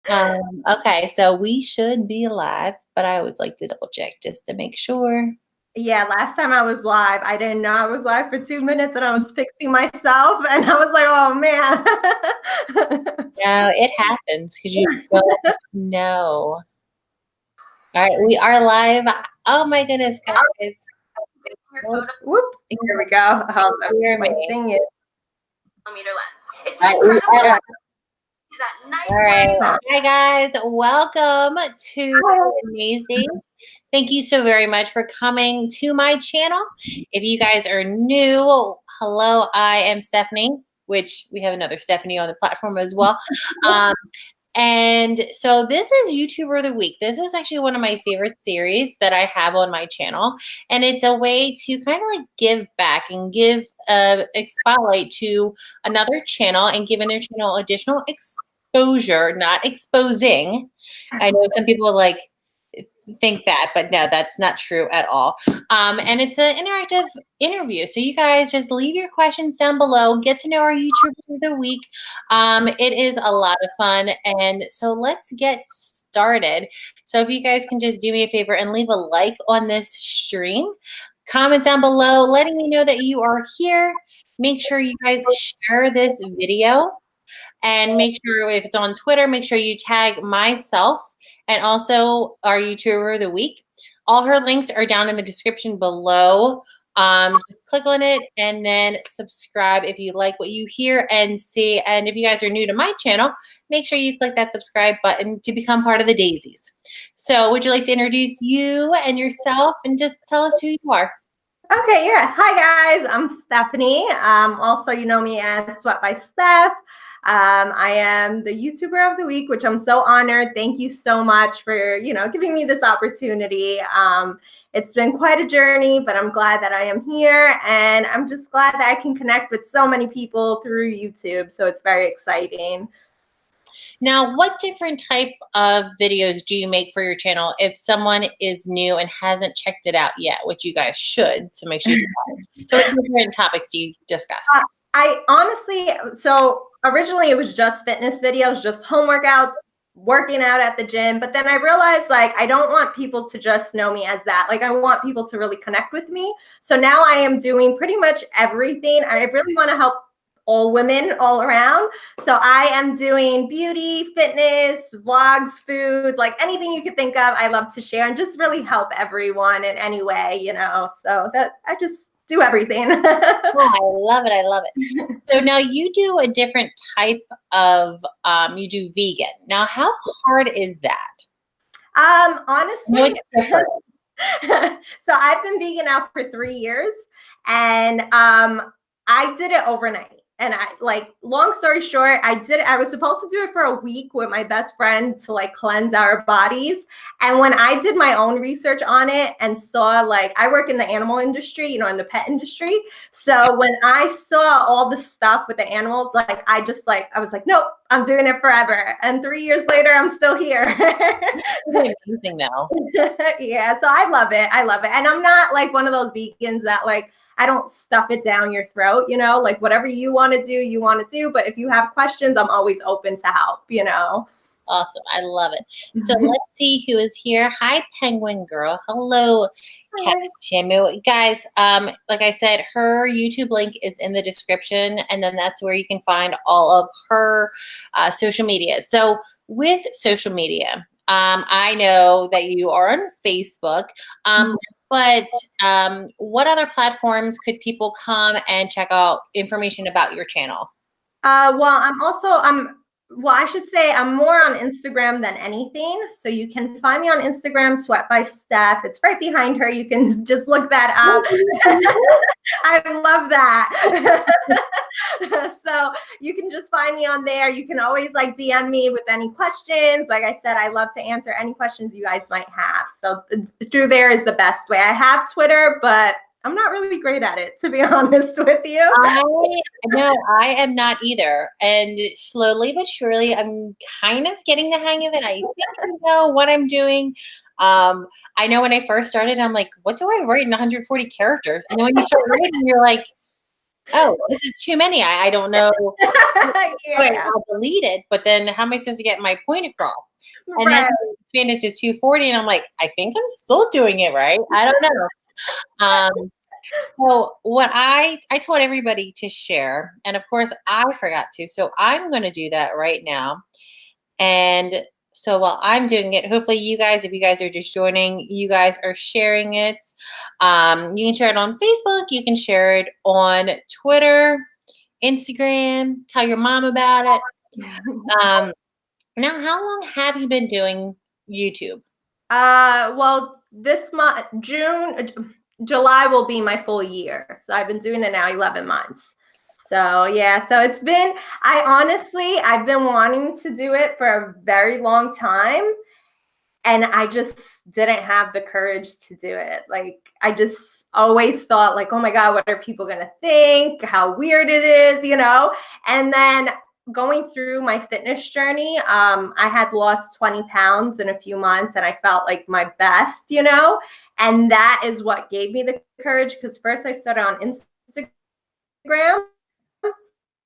Okay, so we should be live, but I always like to double check just to make sure. Yeah, last time I was live, I didn't know I was live for 2 minutes and I was fixing myself and I was like, oh man. No, it happens because you don't know. All right, we are live. Oh my goodness, guys. Whoop, here we go. Hear My me. thing is. All right, we are. All right. Hi, guys. Welcome to Amazing. Thank you so very much for coming to my channel. If you guys are new, hello, I am Stephanie, which we have another Stephanie on the platform as well. And so this is YouTuber of the Week. This is actually one of my favorite series that I have on my channel. And it's a way to kind of like give back and give a spotlight to another channel and giving their channel additional exposure, not exposing. I know some people like think that, but no, that's not true at all. And it's an interactive interview. So you guys just leave your questions down below, get to know our YouTuber of the week. It is a lot of fun. And so let's get started. So if you guys can just do me a favor and leave a like on this stream, comment down below, letting me know that you are here. Make sure you guys share this video and make sure if it's on Twitter, make sure you tag myself and also our YouTuber of the week. All her links are down in the description below. Just click on it and then subscribe if you like what you hear and see. And if you guys are new to my channel, make sure you click that subscribe button to become part of the Daisies. So would you like to introduce you and yourself and just tell us who you are? Okay, yeah. Hi guys, I'm Stephanie. Also, you know me as Sweat by Steph. I am the YouTuber of the week, which I'm so honored. Thank you so much for, giving me this opportunity. It's been quite a journey, but I'm glad that I am here. And I'm just glad that I can connect with so many people through YouTube. So it's very exciting. Now, what different type of videos do you make for your channel if someone is new and hasn't checked it out yet, which you guys should, so make sure you do. So what different topics do you discuss? I honestly, so originally it was just fitness videos, just home workouts, working out at the gym. But then I realized like, I don't want people to just know me as that. Like I want people to really connect with me. So now I am doing pretty much everything. I really want to help all women all around. So I am doing beauty, fitness, vlogs, food, like anything you could think of. I love to share and just really help everyone in any way, so that I just do everything. Oh, I love it. I love it. So now you do a different type of, you do vegan. Now, how hard is that? Honestly, so I've been vegan now for 3 years and I did it overnight. And long story short, I was supposed to do it for a week with my best friend to like cleanse our bodies. And when I did my own research on it and saw I work in the animal industry, in the pet industry. So when I saw all the stuff with the animals, I was like, nope, I'm doing it forever. And 3 years later, I'm still here. Amazing though. Yeah. So I love it. I love it. And I'm not like one of those vegans that I don't stuff it down your throat, whatever you want to do, you want to do. But if you have questions, I'm always open to help, Awesome. I love it. So let's see who is here. Hi, Penguin Girl. Hello, Shamu. Guys, like I said, her YouTube link is in the description, and then that's where you can find all of her social media. So with social media, I know that you are on Facebook. But what other platforms could people come and check out information about your channel? I should say I'm more on Instagram than anything. So you can find me on Instagram, Sweat by Steph. It's right behind her. You can just look that up. I love that. So you can just find me on there. You can always DM me with any questions. Like I said, I love to answer any questions you guys might have. So through there is the best way. I have Twitter, but I'm not really great at it, to be honest with you. I am not either. And slowly but surely, I'm kind of getting the hang of it. I think I know what I'm doing. I know when I first started, I'm like, what do I write in 140 characters? And then when you start writing, you're like, oh, this is too many. I don't know. Yeah. I'll delete it, but then how am I supposed to get my point across? And Right. then expand it to 240, and I'm like, I think I'm still doing it right. I don't know. So what I told everybody to share, and of course I forgot to, so I'm going to do that right now. And so while I'm doing it, hopefully you guys, if you guys are just joining, you guys are sharing it. You can share it on Facebook. You can share it on Twitter, Instagram. Tell your mom about it. Now, how long have you been doing YouTube? Well, this month, July will be my full year. So I've been doing it now 11 months. So yeah, so it's been, I've been wanting to do it for a very long time. And I just didn't have the courage to do it. Like, I just always thought like, oh my God, what are people going to think? How weird it is, And then going through my fitness journey, I had lost 20 pounds in a few months and I felt like my best, And that is what gave me the courage, because first I started on Instagram.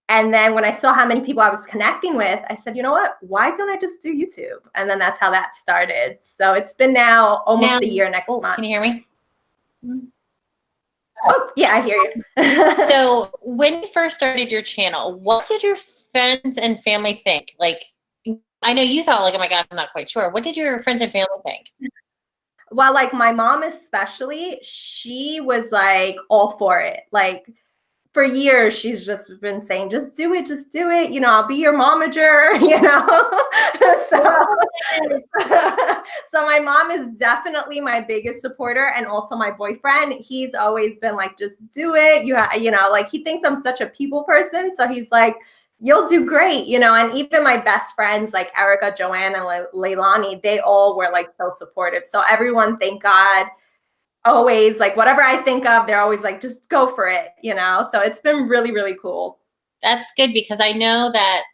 And then when I saw how many people I was connecting with, I said, you know what? Why don't I just do YouTube? And then that's how that started. So it's been now almost a year next month. Can you hear me? Oh, yeah, I hear you. So when you first started your channel, what did your friends and family think? Like, I know you thought like, oh my God, I'm not quite sure. What did your friends and family think? Well, like my mom especially, she was like all for it. Like, for years, she's just been saying, just do it, I'll be your momager, So my mom is definitely my biggest supporter, and also my boyfriend. He's always been like, just do it. Like he thinks I'm such a people person. So he's like, you'll do great, and even my best friends like Erica, Joanne, and Leilani, they all were like so supportive. So everyone, thank God, always like whatever I think of, they're always like, just go for it, So it's been really, really cool. That's good, because I know that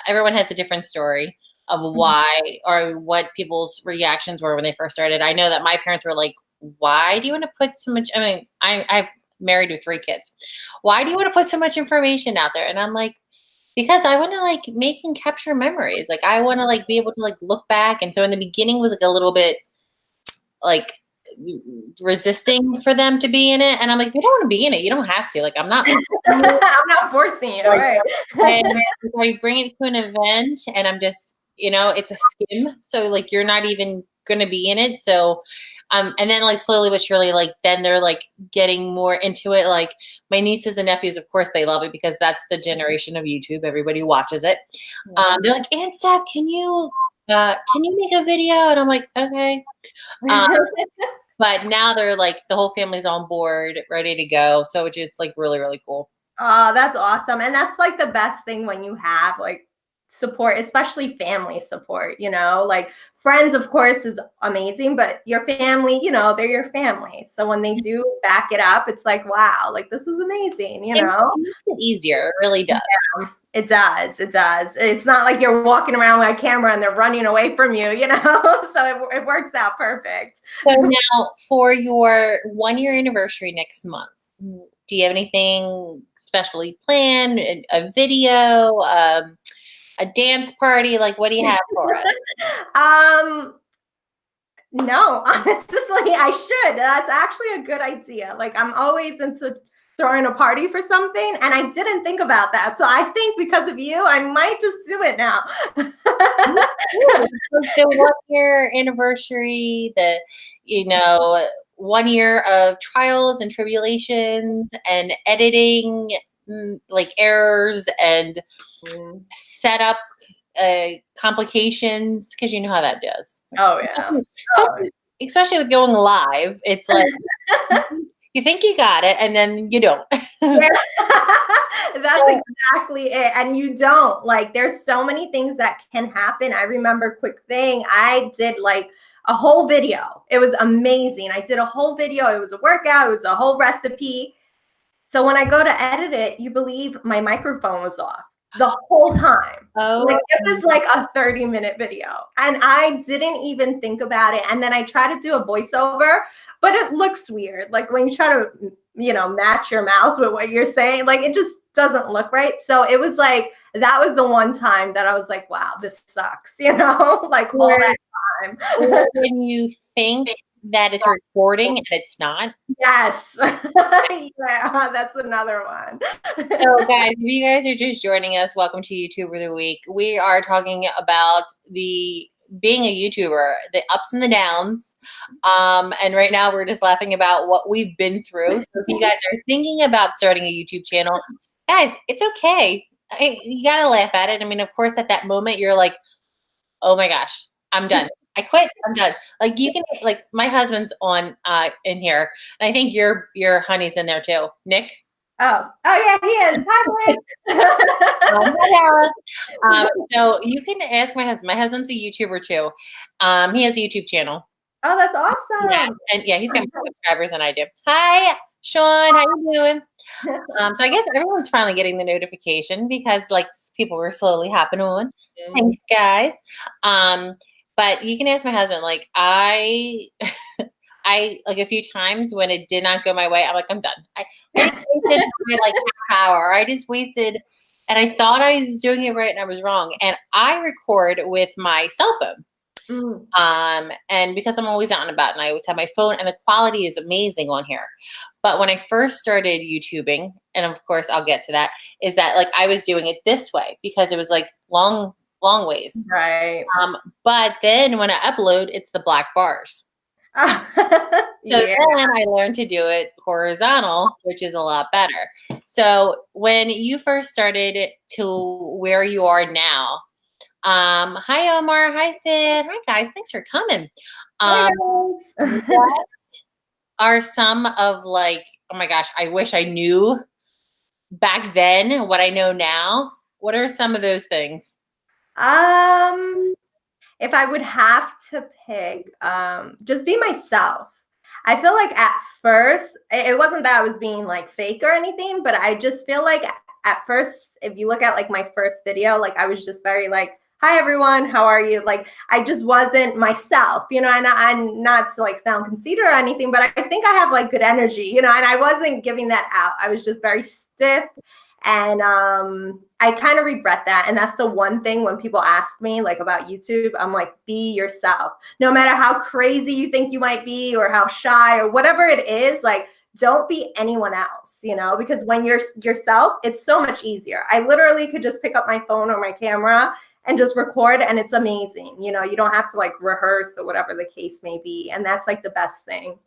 everyone has a different story of why or what people's reactions were when they first started. I know that my parents were like, why do you want to put so much? I mean, I'm married with 3 kids. Why do you want to put so much information out there? And I'm like, because I want to like make and capture memories. Like I want to like be able to like look back. And so in the beginning was like a little bit like resisting for them to be in it, and I'm like, you don't want to be in it, you don't have to. Like I'm not I'm not forcing you, right? And if I bring it to an event and I'm just, it's a skim, so like you're not even gonna be in it. So and then like slowly but surely, like then they're like getting more into it. Like my nieces and nephews, of course they love it, because that's the generation of YouTube, everybody watches it. They're like, Aunt Steph, can you make a video? And I'm like, okay. But now they're like, the whole family's on board, ready to go. So it's just like really, really cool. Oh, that's awesome. And that's like the best thing when you have like support, especially family support, like friends, of course, is amazing, but your family, they're your family. So when they do back it up, it's like, wow, like this is amazing, It makes it easier. It really does. Yeah, it does. It does. It's not like you're walking around with a camera and they're running away from you, so it works out perfect. So now for your 1-year anniversary next month, do you have anything specially planned? A video, a dance party? Like, what do you have for us? No, honestly, I should. That's actually a good idea. Like, I'm always into throwing a party for something, and I didn't think about that. So I think because of you, I might just do it now. The 1-year anniversary, 1 year of trials and tribulations and editing, like errors and setup complications, because you know how that does. Oh yeah. Especially with going live, it's like you think you got it and then you don't. Yeah. That's exactly it. And you don't. Like, there's so many things that can happen. I remember, quick thing, I did like a whole video. It was amazing. I did a whole video. It was a workout. It was a whole recipe. So when I go to edit it, you believe my microphone was off the whole time. Oh, like it was like a 30-minute video, and I didn't even think about it. And then I try to do a voiceover, but it looks weird. Like when you try to match your mouth with what you're saying. Like, it just doesn't look right. So it was like, that was the one time that I was like, wow, this sucks, like all that time. Or when you think that it's recording and it's not. Yes. Yeah, that's another one. So guys, if you guys are just joining us, welcome to YouTuber of the Week. We are talking about being a YouTuber, the ups and the downs. And right now we're just laughing about what we've been through. So if you guys are thinking about starting a YouTube channel, guys, it's okay. You gotta laugh at it. I mean, of course, at that moment you're like, oh my gosh, I'm done. I quit. I'm done. Like, you can, like, my husband's on in here, and I think your honey's in there too, Nick. Oh yeah, he is. Hi, so you can ask my husband. My husband's a YouTuber too. He has a YouTube channel. Oh, that's awesome. Yeah, and yeah, he's got more subscribers than I do. Hi, Sean. How you doing? So I guess everyone's finally getting the notification because like people were slowly hopping on. Thanks, guys. But you can ask my husband. Like I like a few times when it did not go my way, I'm like, I'm done. I just wasted my like half hour. I just wasted, and I thought I was doing it right, and I was wrong. And I record with my cell phone. And because I'm always out and about, and I always have my phone, and the quality is amazing on here. But when I first started YouTubing, and of course I'll get to that, is that like I was doing it this way because it was like long ways. Right. But then when I upload, it's the black bars. So then I learned to do it horizontal, which is a lot better. So when you first started to where you are now, hi Omar, hi Finn, hi guys, thanks for coming. What are some of like, oh my gosh, I wish I knew back then what I know now? What are some of those things? If I would have to pick, just be myself. I feel like at first, it wasn't that I was being like fake or anything, but I just feel like at first, if you look at like my first video, like I was just very like, hi everyone, how are you? Like I just wasn't myself, and I'm not to like sound conceited or anything, but I think I have like good energy, and I wasn't giving that out. I was just very stiff. And I kind of regret that. And that's the one thing when people ask me like about YouTube, I'm like, be yourself. No matter how crazy you think you might be or how shy or whatever it is, like don't be anyone else, because when you're yourself, it's so much easier. I literally could just pick up my phone or my camera and just record, and it's amazing. You don't have to like rehearse or whatever the case may be. And that's like the best thing.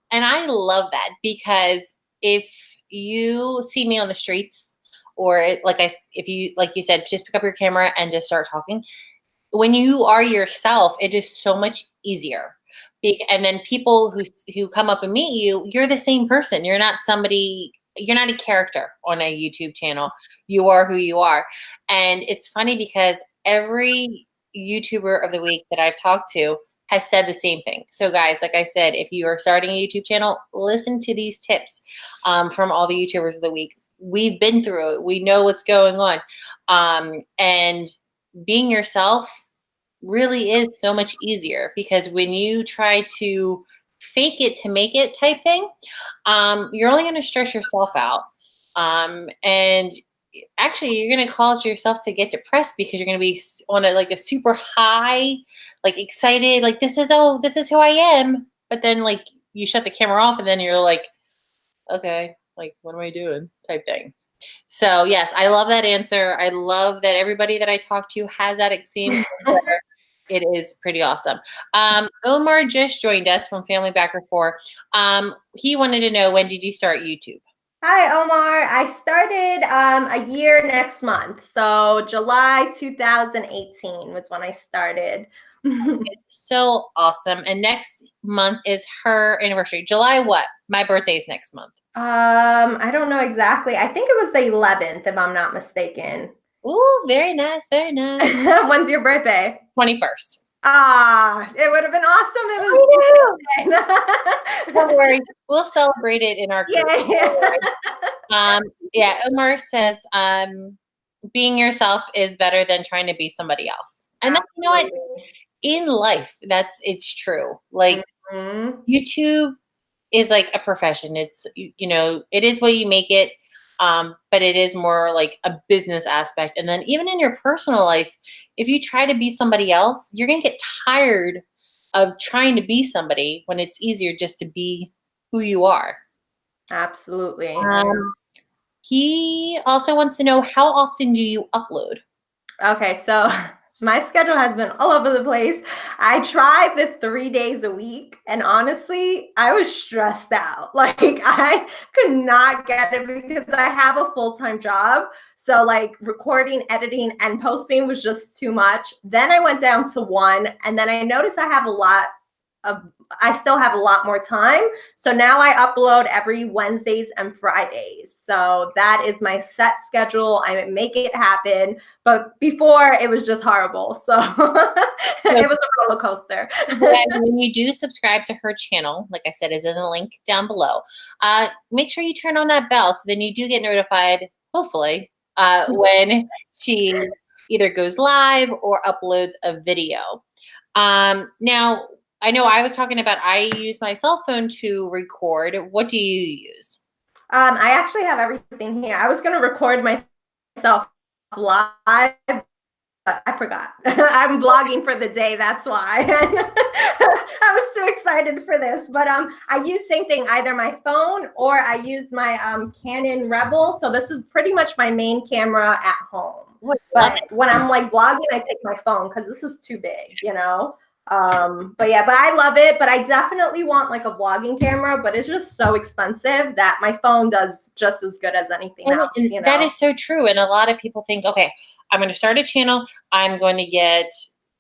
And I love that because if you see me on the streets, or if you, like you said, just pick up your camera and just start talking. When you are yourself, it is so much easier. And then people who come up and meet you, you're the same person. You're not somebody, you're not a character on a YouTube channel. You are who you are. And it's funny because every YouTuber of the week that I've talked to has said the same thing. So guys, like I said, if you are starting a YouTube channel, listen to these tips from all the YouTubers of the week. We've been through it. We know what's going on. And being yourself really is so much easier because when you try to fake it to make it type thing, you're only going to stress yourself out. And actually you're going to cause yourself to get depressed because you're going to be on a super high, like excited, like this is who I am. But then like you shut the camera off and then you're like, okay, like what am I doing type thing. So yes, I love that answer. I love that everybody that I talk to has that same answer. It is pretty awesome. Omar just joined us from Family Backer 4. He wanted to know, when did you start YouTube? Hi, Omar. I started a year next month. So July 2018 was when I started. So awesome. And next month is her anniversary. July what? My birthday's next month. I don't know exactly. I think it was the 11th, if I'm not mistaken. Ooh, very nice. Very nice. When's your birthday? 21st. It would have been awesome if it was. Don't worry, we'll celebrate it in our group. Yeah. Omar says, being yourself is better than trying to be somebody else. And that's, you know what? In life, it's true. Like YouTube is like a profession. It's, it is what you make it. But it is more like a business aspect. And then even in your personal life, if you try to be somebody else, you're going to get tired of trying to be somebody when it's easier just to be who you are. Absolutely. He also wants to know, how often do you upload? Okay, so my schedule has been all over the place. I tried the 3 days a week, and honestly, I was stressed out. Like, I could not get it because I have a full-time job. So like recording, editing, and posting was just too much. Then I went down to one, and then I noticed I still have a lot more time. So now I upload every Wednesdays and Fridays. So that is my set schedule. I make it happen. But before, it was just horrible. So it was a roller coaster. When you do subscribe to her channel, like I said, is in the link down below. Make sure you turn on that bell so then you do get notified, hopefully, when she either goes live or uploads a video. Now, I know I was talking about I use my cell phone to record. What do you use? I actually have everything here. I was going to record myself live, but I forgot. I'm blogging for the day. That's why. I was so excited for this. But I use same thing, either my phone or I use my Canon Rebel. So this is pretty much my main camera at home. But when I'm like blogging, I take my phone because this is too big, but yeah, but I love it. But I definitely want like a vlogging camera, but it's just so expensive that my phone does just as good as anything else. That is so true. And a lot of people think, okay, I'm going to start a channel. I'm going to get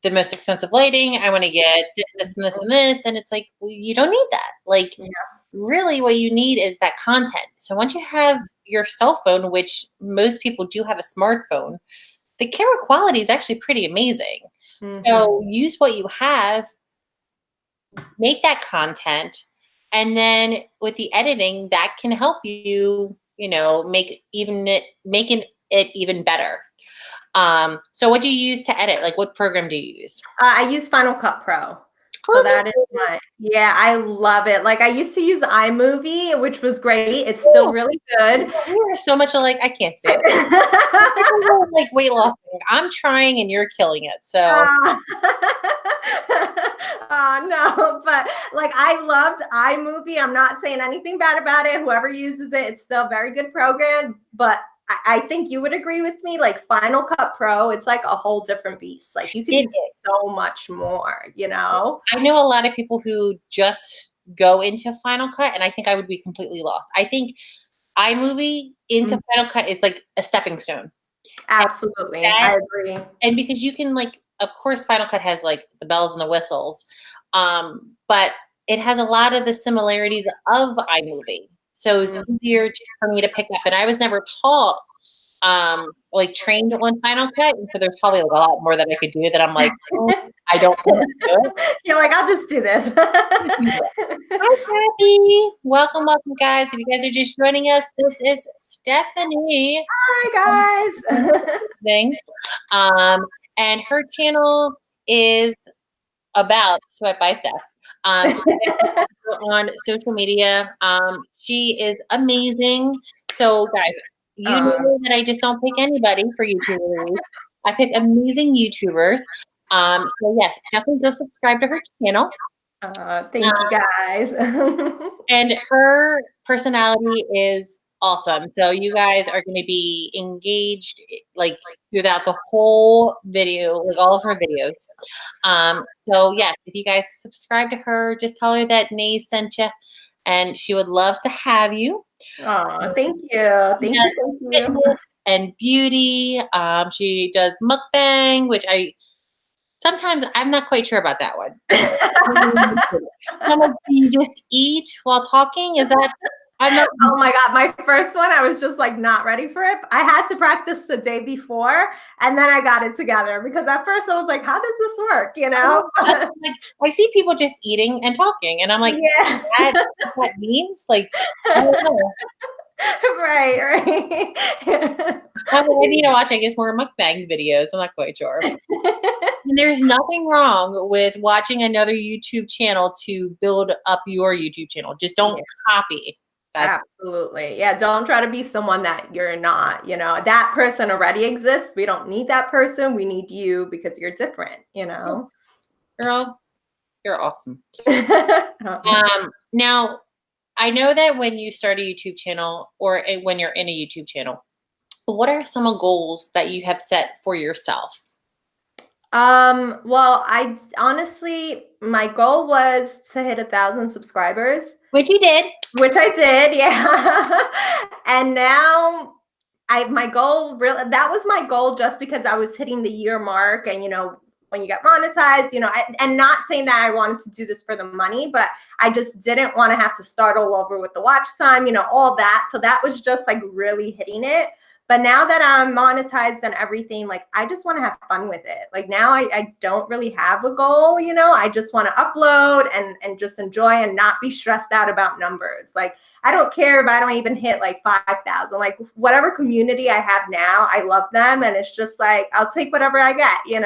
the most expensive lighting. I want to get this and this and this. And it's like, well, you don't need that. Like, really what you need is that content. So once you have your cell phone, which most people do have a smartphone, the camera quality is actually pretty amazing. So use what you have, make that content, and then with the editing, that can help you, making it even better. So what do you use to edit? Like, what program do you use? I use Final Cut Pro. So that is I love it. Like, I used to use iMovie, which was great. It's still really good. We are so much alike. I can't say it. Like weight loss thing. I'm trying and you're killing it. So no, but like, I loved iMovie. I'm not saying anything bad about it. Whoever uses it, it's still a very good program. But I think you would agree with me, like Final Cut Pro, it's like a whole different beast. Like, you can do so much more, I know a lot of people who just go into Final Cut, and I think I would be completely lost. I think iMovie into Final Cut, it's like a stepping stone. Absolutely. I agree. And because you can, like, of course, Final Cut has like the bells and the whistles, but it has a lot of the similarities of iMovie. So it's easier for me to pick up. And I was never taught, like trained on Final Cut. And so there's probably like a lot more that I could do that I'm like, I don't want to do it. You're like, I'll just do this. Hi, Kathy. Welcome, guys. If you guys are just joining us, this is Stephanie. Hi, guys. And her channel is about Sweat by Steph. So on social media. She is amazing. So guys, you know that I just don't pick anybody for YouTubers. I pick amazing YouTubers. So yes, definitely go subscribe to her channel. Thank you guys. And her personality is awesome. So you guys are going to be engaged like throughout the whole video, like all of her videos. So yes, if you guys subscribe to her, just tell her that Nay sent you, and she would love to have you. Oh, thank you. Thank you. And beauty. She does mukbang, which sometimes I'm not quite sure about that one. How much do you just eat while talking? Is that? Oh my God. My first one, I was just like not ready for it. I had to practice the day before, and then I got it together, because at first I was like, how does this work? Like, I see people just eating and talking, and I'm like, that means? Like, I don't know. Right. I need to watch, I guess, more mukbang videos. I'm not quite sure. And there's nothing wrong with watching another YouTube channel to build up your YouTube channel. Just don't copy. Absolutely. Yeah. Don't try to be someone that you're not, that person already exists. We don't need that person. We need you because you're different, Girl, you're awesome. Now, I know that when you start a YouTube channel or when you're in a YouTube channel, what are some goals that you have set for yourself? Well, I honestly, my goal was to hit 1,000 subscribers. Which you did. Which I did, yeah. And now my goal really, that was my goal just because I was hitting the year mark and, when you get monetized, and not saying that I wanted to do this for the money, but I just didn't want to have to start all over with the watch time, all that. So that was just like really hitting it. But now that I'm monetized and everything, like I just want to have fun with it. Like now I don't really have a goal, I just want to upload and just enjoy and not be stressed out about numbers. Like I don't care if I don't even hit like 5,000, like whatever community I have now, I love them. And it's just like, I'll take whatever I get, Yeah.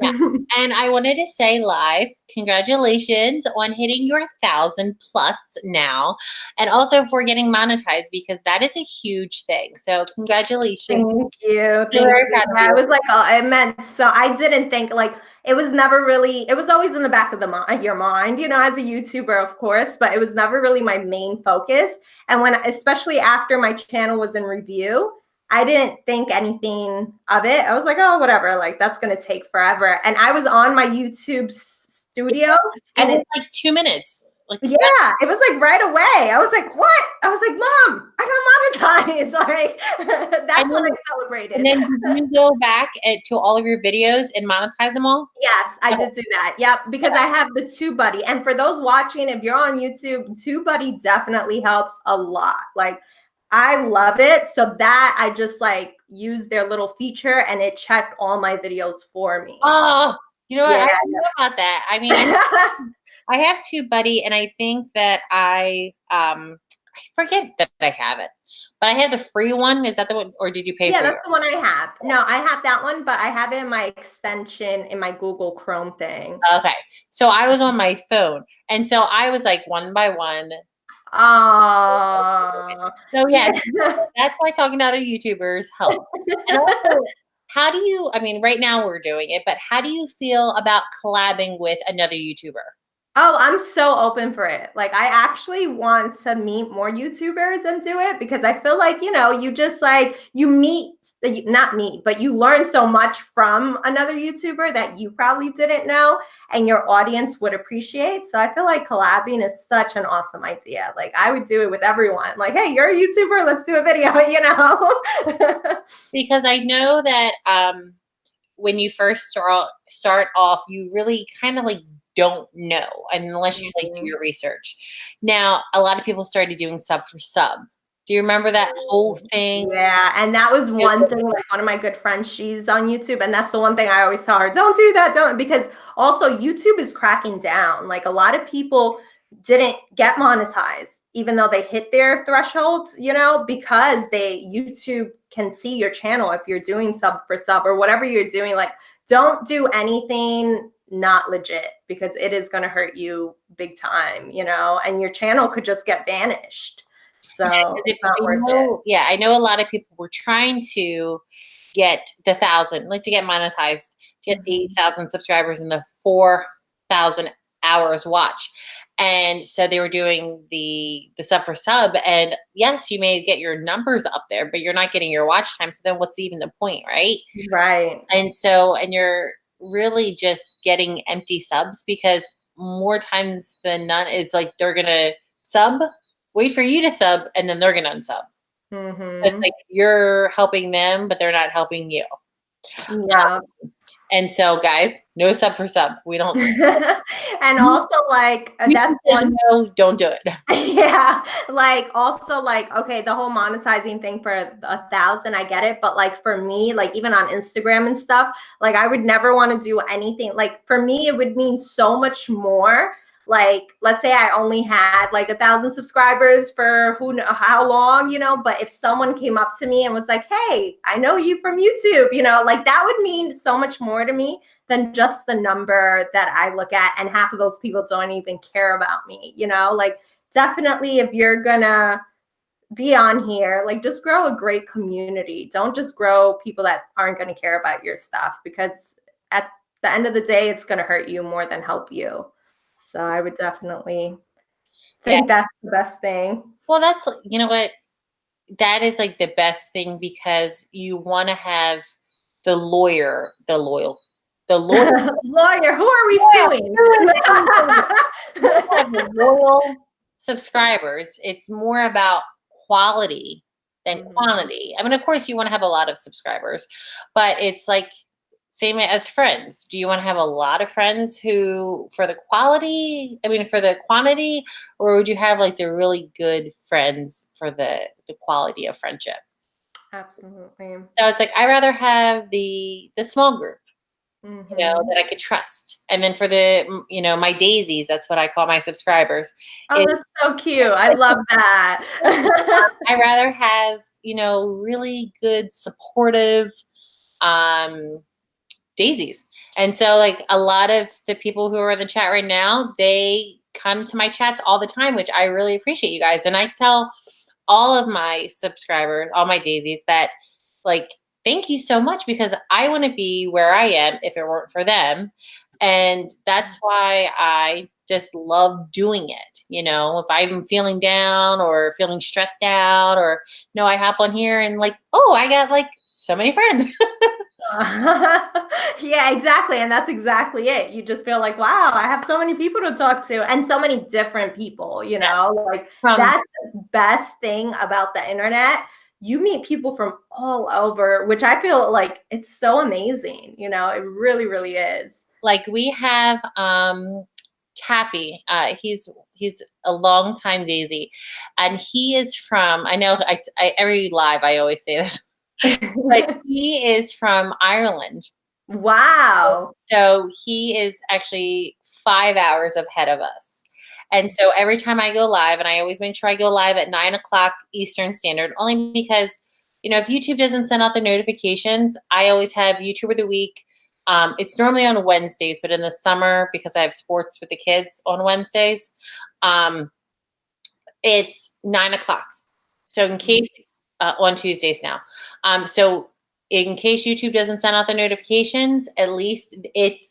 And I wanted to say live, congratulations on hitting your 1,000 plus now. And also for getting monetized because that is a huge thing. So congratulations. Thank you. Thank you. I was like, oh, it meant, so I didn't think like, it was never really, it was always in the back of your mind, as a YouTuber, of course, but it was never really my main focus. And especially after my channel was in review, I didn't think anything of it. I was like, oh, whatever, like that's going to take forever. And I was on my YouTube studio and it's like 2 minutes. Like, yeah, it was like right away. I was like, what? I was like, Mom, I got monetized. Like, that's when I celebrated. And then did you go back to all of your videos and monetize them all? Yes, I did do that. Yep, because I have the TubeBuddy. And for those watching, if you're on YouTube, TubeBuddy definitely helps a lot. Like, I love it. So that I just like used their little feature and it checked all my videos for me. Oh, you know what? I don't know about that. I mean, I have TubeBuddy, and I think that I forget that I have it, but I have the free one. Is that the one, or did you pay for it? Yeah, that's the one I have. No, I have that one, but I have it in my extension in my Google Chrome thing. Okay. So I was on my phone, and so I was like one by one. Oh. So yeah, that's why talking to other YouTubers helps. And also, how do you, I mean, right now we're doing it, but how do you feel about collabing with another YouTuber? Oh, I'm so open for it. Like, I actually want to meet more YouTubers and do it because I feel like, you just like, not meet, but you learn so much from another YouTuber that you probably didn't know and your audience would appreciate. So I feel like collabing is such an awesome idea. Like, I would do it with everyone. Like, hey, you're a YouTuber, let's do a video, Because I know that when you first start off, you really kind of like don't know unless you like do your research. Now, a lot of people started doing sub for sub. Do you remember that whole thing? Yeah, and that was one thing, like one of my good friends, she's on YouTube, and that's the one thing I always tell her, don't do that, because also YouTube is cracking down. Like a lot of people didn't get monetized, even though they hit their thresholds, because YouTube can see your channel if you're doing sub for sub or whatever you're doing. Like, don't do anything not legit because it is going to hurt you big time, and your channel could just get vanished. So I know a lot of people were trying to get the 1,000, like to get monetized, to get 8,000 subscribers and the 4,000 hours watch. And so they were doing the sub for sub, and yes, you may get your numbers up there, but you're not getting your watch time. So then what's even the point, right? Right. And so, and you're really just getting empty subs because more times than none is like they're gonna sub, wait for you to sub, and then they're gonna unsub. It's like you're helping them, but they're not helping you. Yeah. And so, guys, no sub for sub. We don't. And also, like, that's one. No, don't do it. Yeah. Like, also, like, okay, the whole monetizing thing for 1,000, I get it. But, like, for me, like, even on Instagram and stuff, like, I would never want to do anything. Like, for me, it would mean so much more. Like, let's say I only had like 1,000 subscribers for how long, but if someone came up to me and was like, hey, I know you from YouTube, like that would mean so much more to me than just the number that I look at, and half of those people don't even care about me, you know? Like, definitely, if you're gonna be on here, like, just grow a great community. Don't just grow people that aren't going to care about your stuff, because at the end of the day, it's going to hurt you more than help you. So I would definitely think that's the best thing. Well, that's, you know what, that is like the best thing, because you want to have the loyal Lawyer, who are we suing? have loyal subscribers. It's more about quality than quantity. I mean, of course, you want to have a lot of subscribers, but it's like same as friends. Do you want to have a lot of friends who for the quality, I mean, for the quantity, or would you have like the really good friends for the quality of friendship? Absolutely. So it's like, I rather have the small group, you know, that I could trust. And then for the, you know, my daisies, that's what I call my subscribers. Oh, that's so cute. I love that. I rather have, you know, really good, supportive daisies. And so like a lot of the people who are in the chat right now, they come to my chats all the time, which I really appreciate, you guys. And I tell all of my subscribers, all my daisies, that like, thank you so much, because I want to be where I am if it weren't for them. And that's why I just love doing it. You know, if I'm feeling down or feeling stressed out, or no, I hop on here and like, oh, I got like so many friends. Yeah, exactly. And that's exactly it. You just feel like, wow, I have so many people to talk to, and so many different people, you know, like that's the best thing about the internet. You meet people from all over, which I feel like it's so amazing. You know, it really, really is. Like we have Chappie. He's a long time daisy, and he is from, I know I every live I always say this, but he is from Ireland. Wow. So he is actually 5 hours ahead of us. And so every time I go live, and I always make sure I go live at 9 o'clock Eastern Standard, only because, you know, if YouTube doesn't send out the notifications, I always have YouTube of the week. It's normally on Wednesdays, but in the summer, because I have sports with the kids on Wednesdays, it's 9 o'clock. So in case, on Tuesdays now. So in case YouTube doesn't send out the notifications, at least it's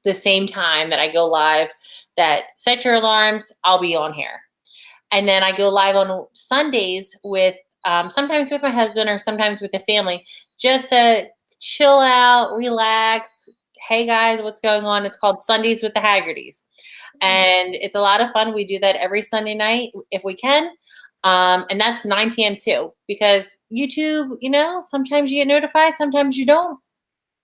the same time that I go live, that set your alarms, I'll be on here. And then I go live on Sundays with, sometimes with my husband or sometimes with the family, just to chill out, relax. Hey guys, what's going on? It's called Sundays with the Hagertys. And it's a lot of fun. We do that every Sunday night if we can. And that's 9 p.m. too, because YouTube, you know, sometimes you get notified, sometimes you don't.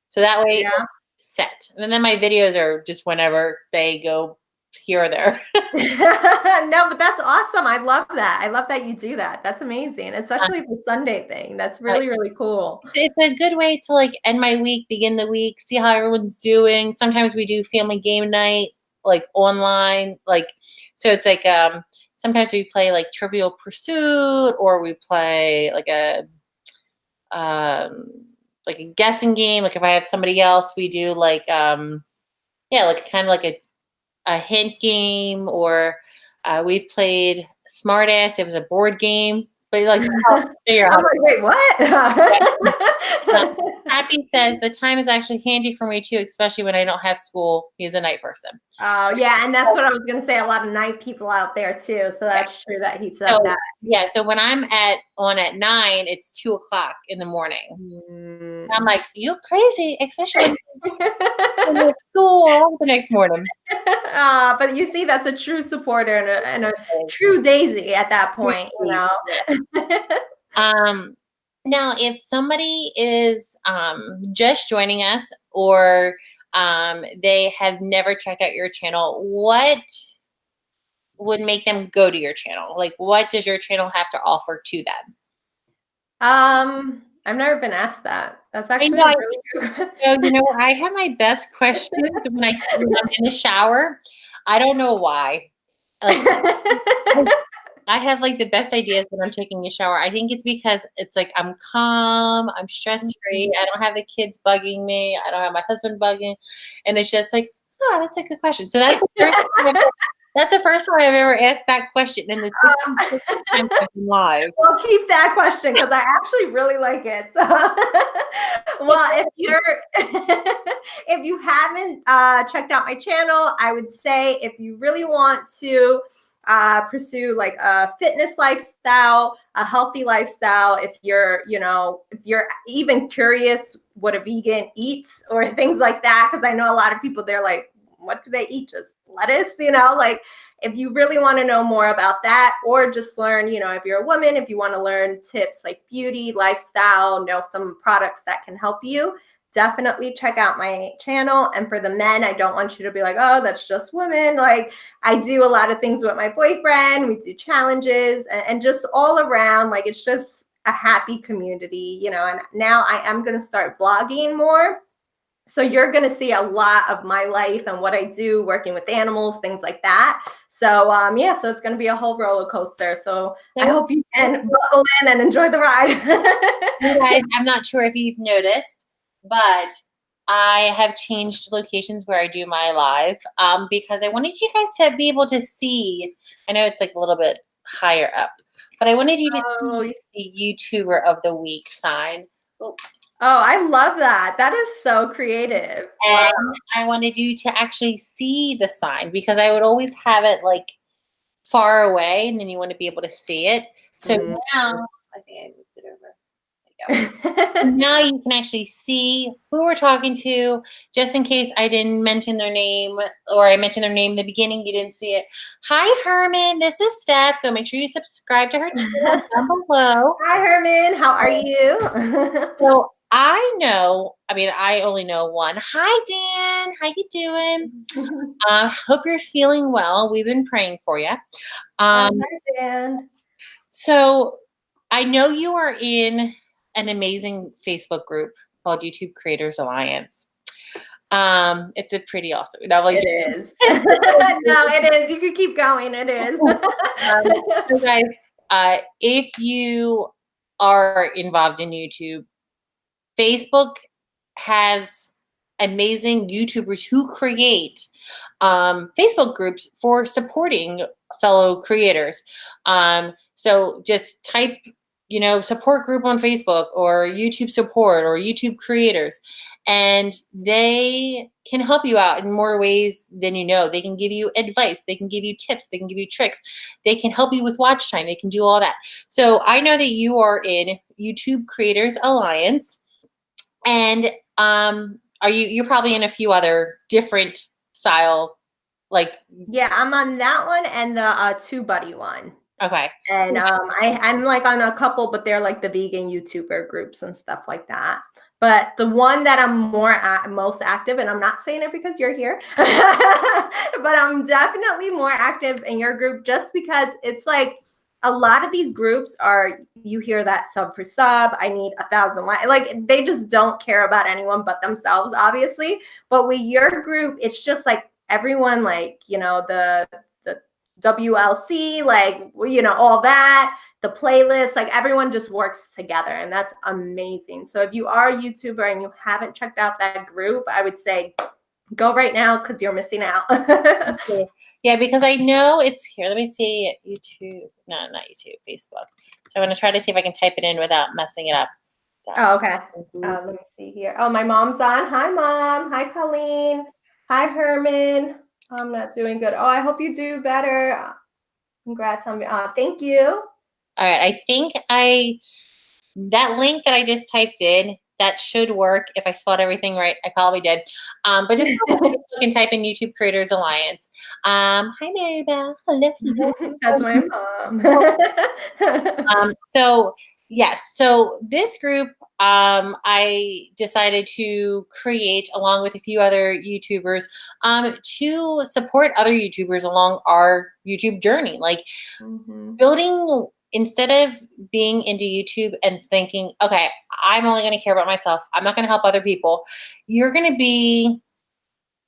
So that way it's set. And then my videos are just whenever they go here or there. No, but that's awesome. I love that. I love that you do that. That's amazing, especially the Sunday thing. That's really, really cool. It's a good way to like end my week, begin the week, see how everyone's doing. Sometimes we do family game night, like online, like, so it's like, sometimes we play like Trivial Pursuit, or we play like a guessing game. Like if I have somebody else, we do like, yeah, like kind of like a hint game, or we've played Smartass. It was a board game, but like figure out. I'm like, wait, what? Happy says the time is actually handy for me too, especially when I don't have school. He's a night person. Oh yeah, and that's what I was gonna say. A lot of night people out there too, so that's true that he said that. Yeah, so when I'm on at 9, it's 2 o'clock in the morning. I'm like, you're crazy, especially when you're at school the next morning. But you see, that's a true supporter and a true daisy at that point, you know. Now, if somebody is just joining us, or they have never checked out your channel, what would make them go to your channel? Like, what does your channel have to offer to them? I've never been asked that. That's actually really good. So, you know, I have my best questions when I'm in the shower. I don't know why. Like, I have like the best ideas when I'm taking a shower. I think it's because it's like I'm calm, I'm stress free. I don't have the kids bugging me. I don't have my husband bugging, and it's just like, oh, that's a good question. So that's the first time I've ever asked that question in the 66 times I've been live. Well, keep that question because I actually really like it. So, well, if you haven't checked out my channel, I would say if you really want to pursue like a fitness lifestyle, a healthy lifestyle, if you're even curious what a vegan eats or things like that, because I know a lot of people, they're like, what do they eat? Just lettuce, like. If you really want to know more about that, or just learn, if you're a woman, if you want to learn tips like beauty, lifestyle, some products that can help you, definitely check out my channel. And for the men, I don't want you to be like, oh, that's just women. Like, I do a lot of things with my boyfriend. We do challenges and just all around. Like, it's just a happy community, and now I am going to start vlogging more. So you're going to see a lot of my life and what I do working with animals, things like that. So yeah, so it's going to be a whole roller coaster. So I hope you can buckle in and enjoy the ride. I'm not sure if you've noticed, but I have changed locations where I do my live because I wanted you guys to be able to see. I know it's like a little bit higher up, but I wanted you to see the YouTuber of the week sign. Oh, I love that. That is so creative. And I wanted you to actually see the sign because I would always have it like far away and then you want to be able to see it. So now, I think I moved it over. Now you can actually see who we're talking to, just in case I didn't mention their name or I mentioned their name in the beginning, you didn't see it. Hi, Herman. This is Steph. Go make sure you subscribe to her channel down below. Hi, Herman. How are you? So I only know one. Hi, Dan. How you doing? Hope you're feeling well. We've been praying for you. Hi, Dan. So I know you are in an amazing Facebook group called YouTube Creators Alliance. It's a pretty awesome. It is. No, it is. You can keep going. It is. So guys, if you are involved in YouTube, Facebook has amazing YouTubers who create Facebook groups for supporting fellow creators. So just type, support group on Facebook or YouTube support or YouTube creators, and they can help you out in more ways than you know. They can give you advice. They can give you tips. They can give you tricks. They can help you with watch time. They can do all that. So I know that you are in YouTube Creators Alliance. And you're probably in a few other different style, like. Yeah, I'm on that one and the Two Buddy one. Okay. And I'm like on a couple, but they're like the vegan YouTuber groups and stuff like that. But the one that I'm most active, and I'm not saying it because you're here, but I'm definitely more active in your group just because it's like a lot of these groups are, you hear that sub for sub, I need 1,000 likes. Like they just don't care about anyone but themselves, obviously. But with your group, it's just like everyone, like, the WLC, like, all that, the playlist, like everyone just works together, and that's amazing. So if you are a YouTuber and you haven't checked out that group, I would say go right now because you're missing out. Yeah, because I know it's here. Let me see. YouTube, no, not YouTube, Facebook. So I'm going to try to see if I can type it in without messing it up. Oh, okay. Let me see here. Oh, my mom's on. Hi, Mom. Hi, Colleen. Hi, Herman. I'm not doing good. Oh, I hope you do better. Congrats on me. Thank you. All right. I think that link that I just typed in, that should work. If I spelled everything right, I probably did. But just you can type in YouTube Creators Alliance. Hi, Mary Bell. Hello. That's my mom. So yes, so this group I decided to create along with a few other YouTubers to support other YouTubers along our YouTube journey, like building. Instead of being into YouTube and thinking, okay, I'm only going to care about myself, I'm not going to help other people, you're going to be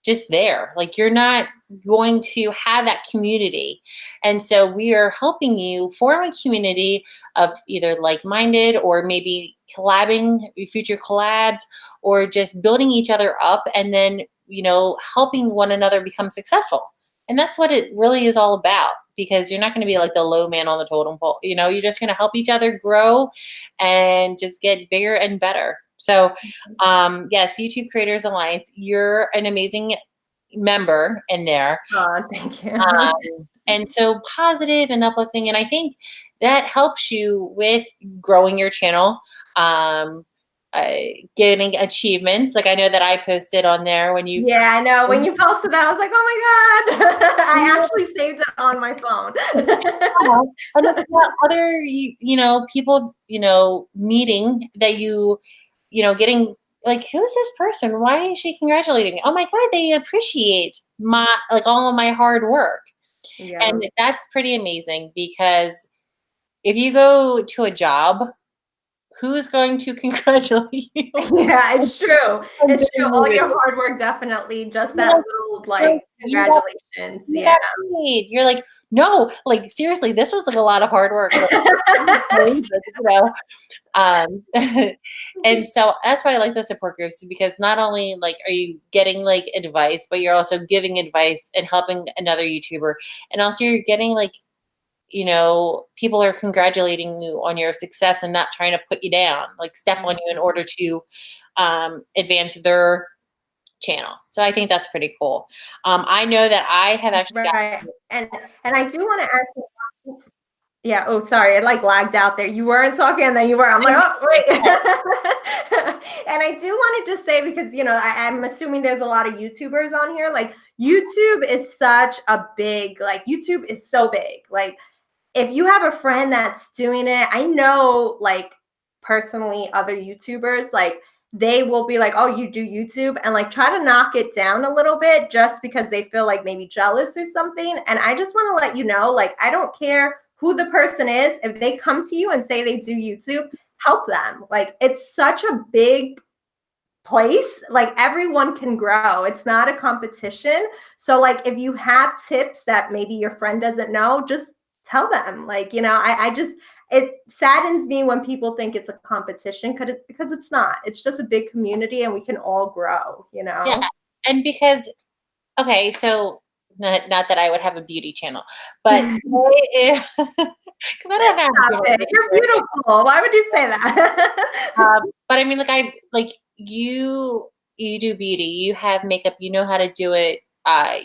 just there. Like you're not going to have that community. And so we are helping you form a community of either like-minded or maybe collabing, future collabs, or just building each other up and then, helping one another become successful. And that's what it really is all about, because you're not going to be like the low man on the totem pole. You're just going to help each other grow and just get bigger and better. So, yes, YouTube Creators Alliance, you're an amazing member in there. Oh, thank you. And so positive and uplifting. And I think that helps you with growing your channel, getting achievements. Like I know that I posted on there when you. Yeah, I know. When you posted that, I was like, oh my God. I actually saved it on my phone. And it's not other, people, meeting that getting like, who is this person? Why is she congratulating me? Oh my God, they appreciate all of my hard work. Yeah. And that's pretty amazing, because if you go to a job, who's going to congratulate you? Yeah, it's true. It's true. All your hard work, definitely. Just that little congratulations. Yeah. You're like, no, like seriously, this was like a lot of hard work. And so that's why I like the support groups, because not only like are you getting like advice, but you're also giving advice and helping another YouTuber, and also you're getting like, people are congratulating you on your success and not trying to put you down, like step on you in order to advance their channel. So I think that's pretty cool. I know that I have actually and I do want to ask you. Yeah. Oh, sorry. It like lagged out there. You weren't talking and then you were. I'm like, oh, wait. And I do want to just say, because, I'm assuming there's a lot of YouTubers on here. Like YouTube is such a big, YouTube is so big. Like if you have a friend that's doing it, I know like personally other YouTubers, like they will be like, oh, you do YouTube, and like try to knock it down a little bit just because they feel like maybe jealous or something. And I just want to let you know, like, I don't care who the person is. If they come to you and say they do YouTube, help them. Like it's such a big place, like everyone can grow. It's not a competition. So like if you have tips that maybe your friend doesn't know, just tell them. Like, I just, it saddens me when people think it's a competition, because it's not. It's just a big community and we can all grow, Yeah. And because, okay, so not that I would have a beauty channel, but because I don't have You're beautiful. Why would you say that? but I mean, like you do beauty, you have makeup, you know how to do it.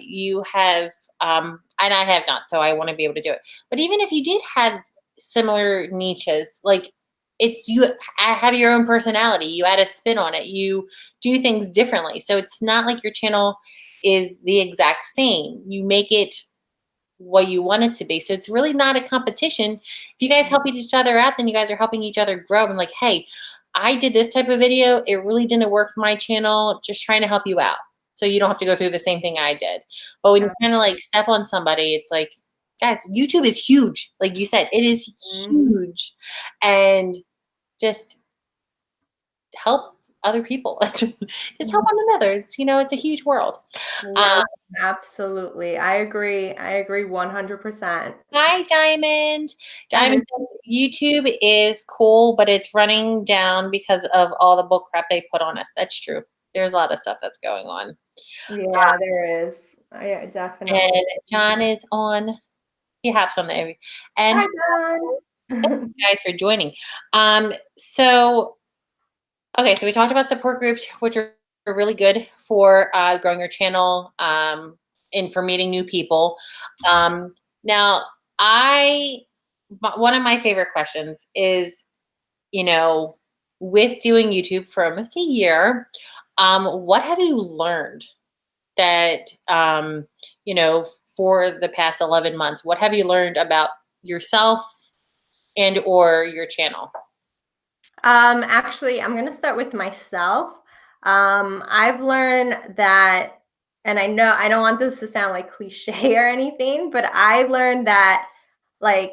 You have, and I have not, so I want to be able to do it. But even if you did have similar niches, like you have your own personality, you add a spin on it, you do things differently. So it's not like your channel is the exact same. You make it what you want it to be. So it's really not a competition. If you guys help each other out, then you guys are helping each other grow. And like, hey, I did this type of video. It really didn't work for my channel. Just trying to help you out, so you don't have to go through the same thing I did. But when you kind of like step on somebody, it's like, guys, YouTube is huge. Like you said, it is huge. And just help other people. Just help one another. It's, it's a huge world. Yeah, absolutely. I agree. 100%. Hi, Diamond. Diamond says YouTube is cool, but it's running down because of all the bull crap they put on us. That's true. There's a lot of stuff that's going on. Yeah, there is. Yeah, definitely. And John is on. He hops on every. And hi, John. Thank you guys for joining. So we talked about support groups, which are really good for growing your channel, and for meeting new people. Now, one of my favorite questions is, with doing YouTube for almost a year, what have you learned that, for the past 11 months, what have you learned about yourself and or your channel? Actually, I'm going to start with myself. I've learned that, and I know I don't want this to sound like cliche or anything, but I learned that like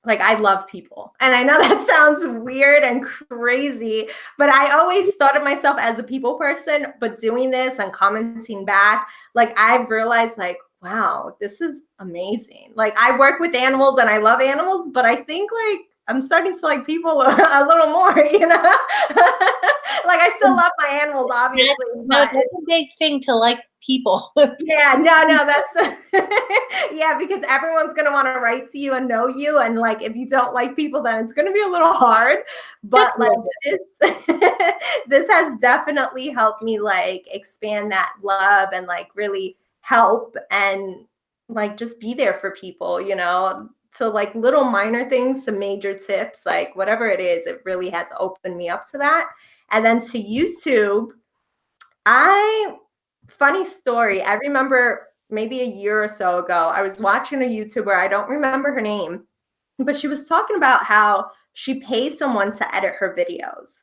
like I love people. And I know that sounds weird and crazy, but I always thought of myself as a people person, but doing this and commenting back, like I've realized like, wow, this is amazing. Like I work with animals and I love animals, but I think like I'm starting to like people a little more, you know? Like I still love my animals, obviously. No, that's a big thing to like people. Yeah, no, that's yeah, because everyone's gonna want to write to you and know you, and like if you don't like people, then it's gonna be a little hard. But like this, this has definitely helped me like expand that love and like really help and like just be there for people, you know. So like little minor things to major tips, like whatever it is, it really has opened me up to that. And then to YouTube, funny story. I remember maybe a year or so ago, I was watching a YouTuber. I don't remember her name, but she was talking about how she pays someone to edit her videos.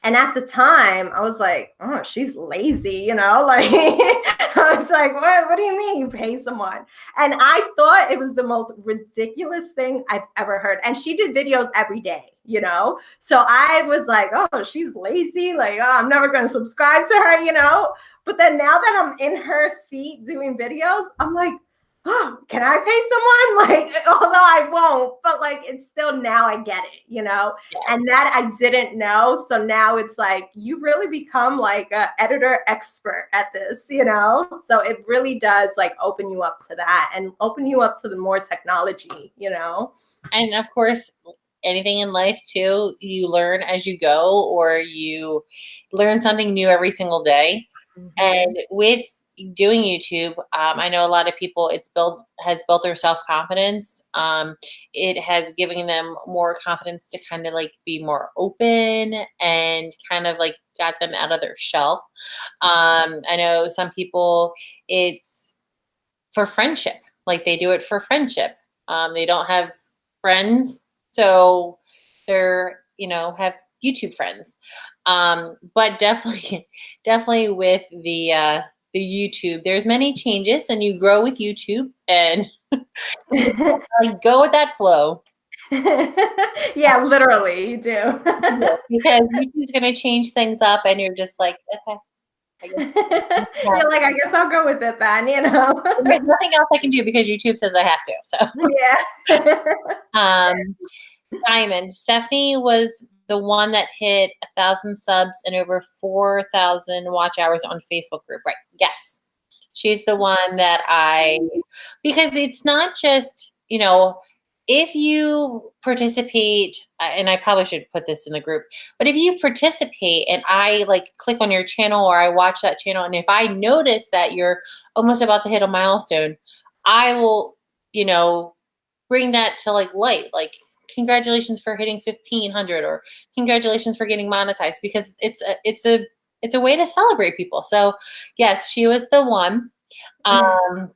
And at the time, I was like, oh, she's lazy, you know? Like, I was like, what do you mean you pay someone? And I thought it was the most ridiculous thing I've ever heard. And she did videos every day, you know? So I was like, oh, she's lazy. Like, oh, I'm never going to subscribe to her, you know? But then now that I'm in her seat doing videos, I'm like, oh, can I pay someone? Like, although I won't, but like, it's still now I get it, you know? Yeah. And that I didn't know. So now it's like, you really become like an editor expert at this, you know? So it really does like open you up to that and open you up to the more technology, you know? And of course, anything in life too, you learn as you go, or you learn something new every single day. Mm-hmm. And with doing YouTube, I know a lot of people, has built their self-confidence. It has given them more confidence to kind of like be more open and kind of like got them out of their shell. I know some people, it's for friendship, like they do it for friendship. They don't have friends, so they're, have YouTube friends. But definitely with the YouTube, there's many changes, and you grow with YouTube, and like go with that flow. Yeah, literally, you do. Because YouTube's gonna change things up, and you're just like, okay. You're like, I guess I'll go with it then, you know. There's nothing else I can do because YouTube says I have to. So yeah. Diamond. Stephanie was the one that hit 1,000 subs and over 4,000 watch hours on Facebook group, right? Yes. She's the one that because it's not just, if you participate, and I probably should put this in the group, but if you participate and I like click on your channel or I watch that channel, and if I notice that you're almost about to hit a milestone, I will, bring that to like light, like, congratulations for hitting 1,500 or congratulations for getting monetized, because it's a way to celebrate people. So yes, she was the one. And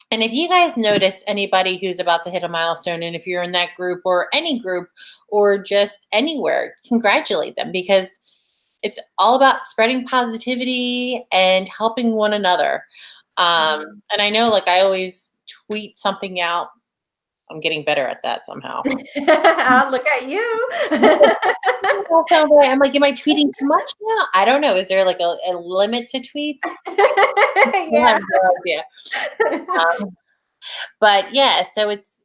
if you guys notice anybody who's about to hit a milestone, and if you're in that group or any group or just anywhere, congratulate them, because it's all about spreading positivity and helping one another. And I know, like, I always tweet something out. I'm getting better at that somehow. Look at you. I'm like, am I tweeting too much now? I don't know. Is there like a limit to tweets? Yeah. No idea. But yeah, so it's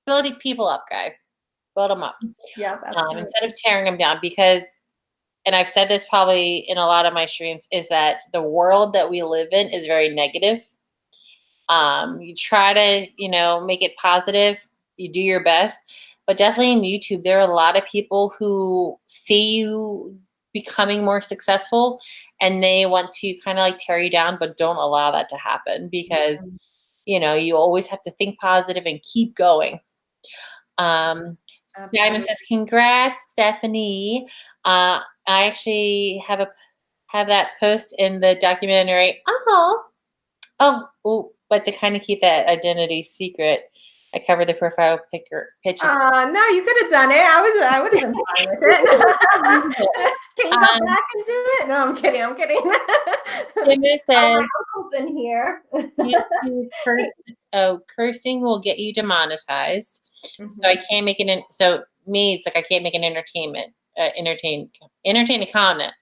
building people up, guys. Build them up. Yeah. Instead of tearing them down, because, and I've said this probably in a lot of my streams, is that the world that we live in is very negative. You try to, make it positive. You do your best. But definitely in YouTube, there are a lot of people who see you becoming more successful, and they want to kind of like tear you down, but don't allow that to happen, because, you always have to think positive and keep going. Diamond says, congrats, Stephanie. I actually have that post in the documentary. But to kind of keep that identity secret, I covered the profile picture. No, you could have done it. I would have been fine with it. Can you go back and do it? No, I'm kidding. It says, my uncle's in here. cursing will get you demonetized. So I can't make it. So me, it's like I can't make an entertaining content.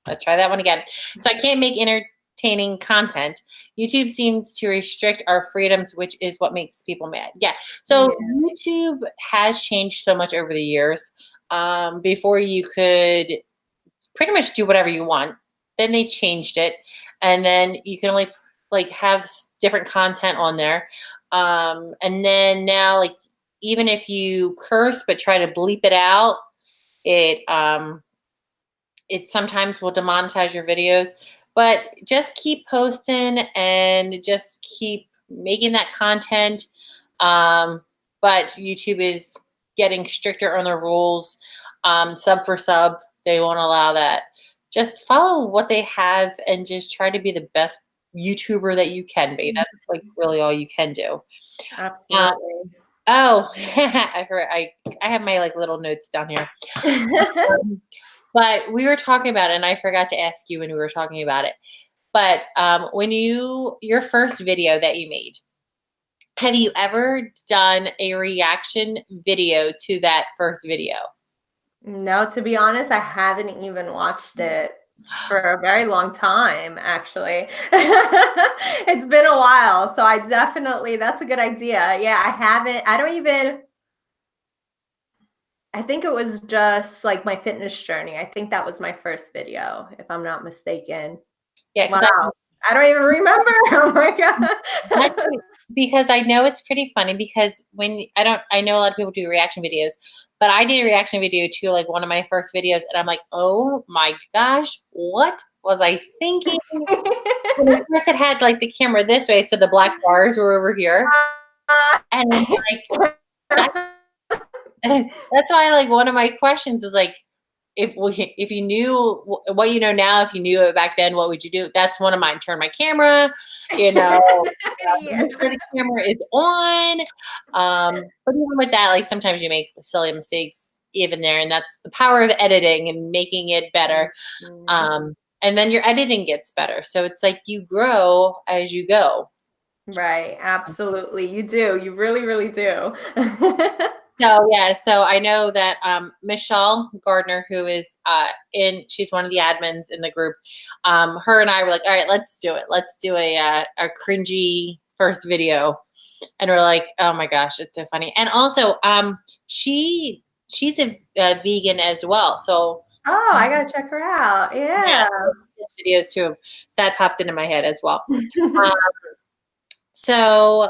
Let's try that one again. So I can't make entertaining content. YouTube seems to restrict our freedoms, which is what makes people mad. Yeah. So YouTube has changed so much over the years. Before you could pretty much do whatever you want. Then they changed it, and then you can only like have different content on there. And then now, like, even if you curse but try to bleep it out, it sometimes will demonetize your videos. But just keep posting and just keep making that content. But YouTube is getting stricter on the rules. Sub for sub, they won't allow that. Just follow what they have and just try to be the best YouTuber that you can be. That's like really all you can do. Absolutely. I have my like little notes down here. But we were talking about it, and I forgot to ask you when we were talking about it. But when your first video that you made, have you ever done a reaction video to that first video? No, to be honest, I haven't even watched it for a very long time, actually. It's been a while, so that's a good idea. Yeah, I think it was just like my fitness journey. I think that was my first video, if I'm not mistaken. Yeah, wow. I don't even remember. Oh my God. Because I know it's pretty funny because I know a lot of people do reaction videos, but I did a reaction video to like one of my first videos, and I'm like, oh my gosh, what was I thinking? And of course, it had like the camera this way, so the black bars were over here, and like that's why like one of my questions is like, if you knew what you know now, if you knew it back then, what would you do? That's one of mine. Turn my camera, the camera is on. But even with that, like sometimes you make silly mistakes even there, and that's the power of editing and making it better. And then your editing gets better. So it's like you grow as you go. Right. Absolutely. You do. You really, really do. So I know that Michelle Gardner, who is she's one of the admins in the group. Her and I were like, all right, let's do it. Let's do a cringy first video, and we're like, oh my gosh, it's so funny. And also, she's a vegan as well. So I gotta check her out. Yeah, videos too. That popped into my head as well. So.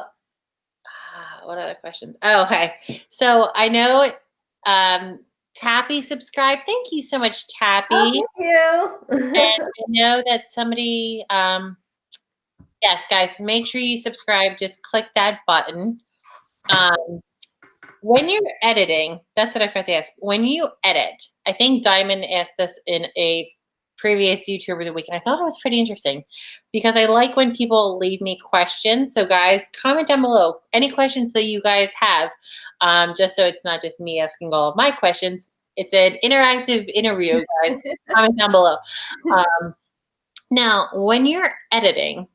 What other questions? Oh, okay. So I know Tappy subscribed. Thank you so much, Tappy. Thank you. And I know that somebody, yes, guys, make sure you subscribe. Just click that button. When you're editing, that's what I forgot to ask. When you edit, I think Diamond asked this in a previous YouTuber of the week, and I thought it was pretty interesting because I like when people leave me questions. So guys, comment down below any questions that you guys have, just so it's not just me asking all of my questions. It's an interactive interview, guys. Comment down below. Now, when you're editing,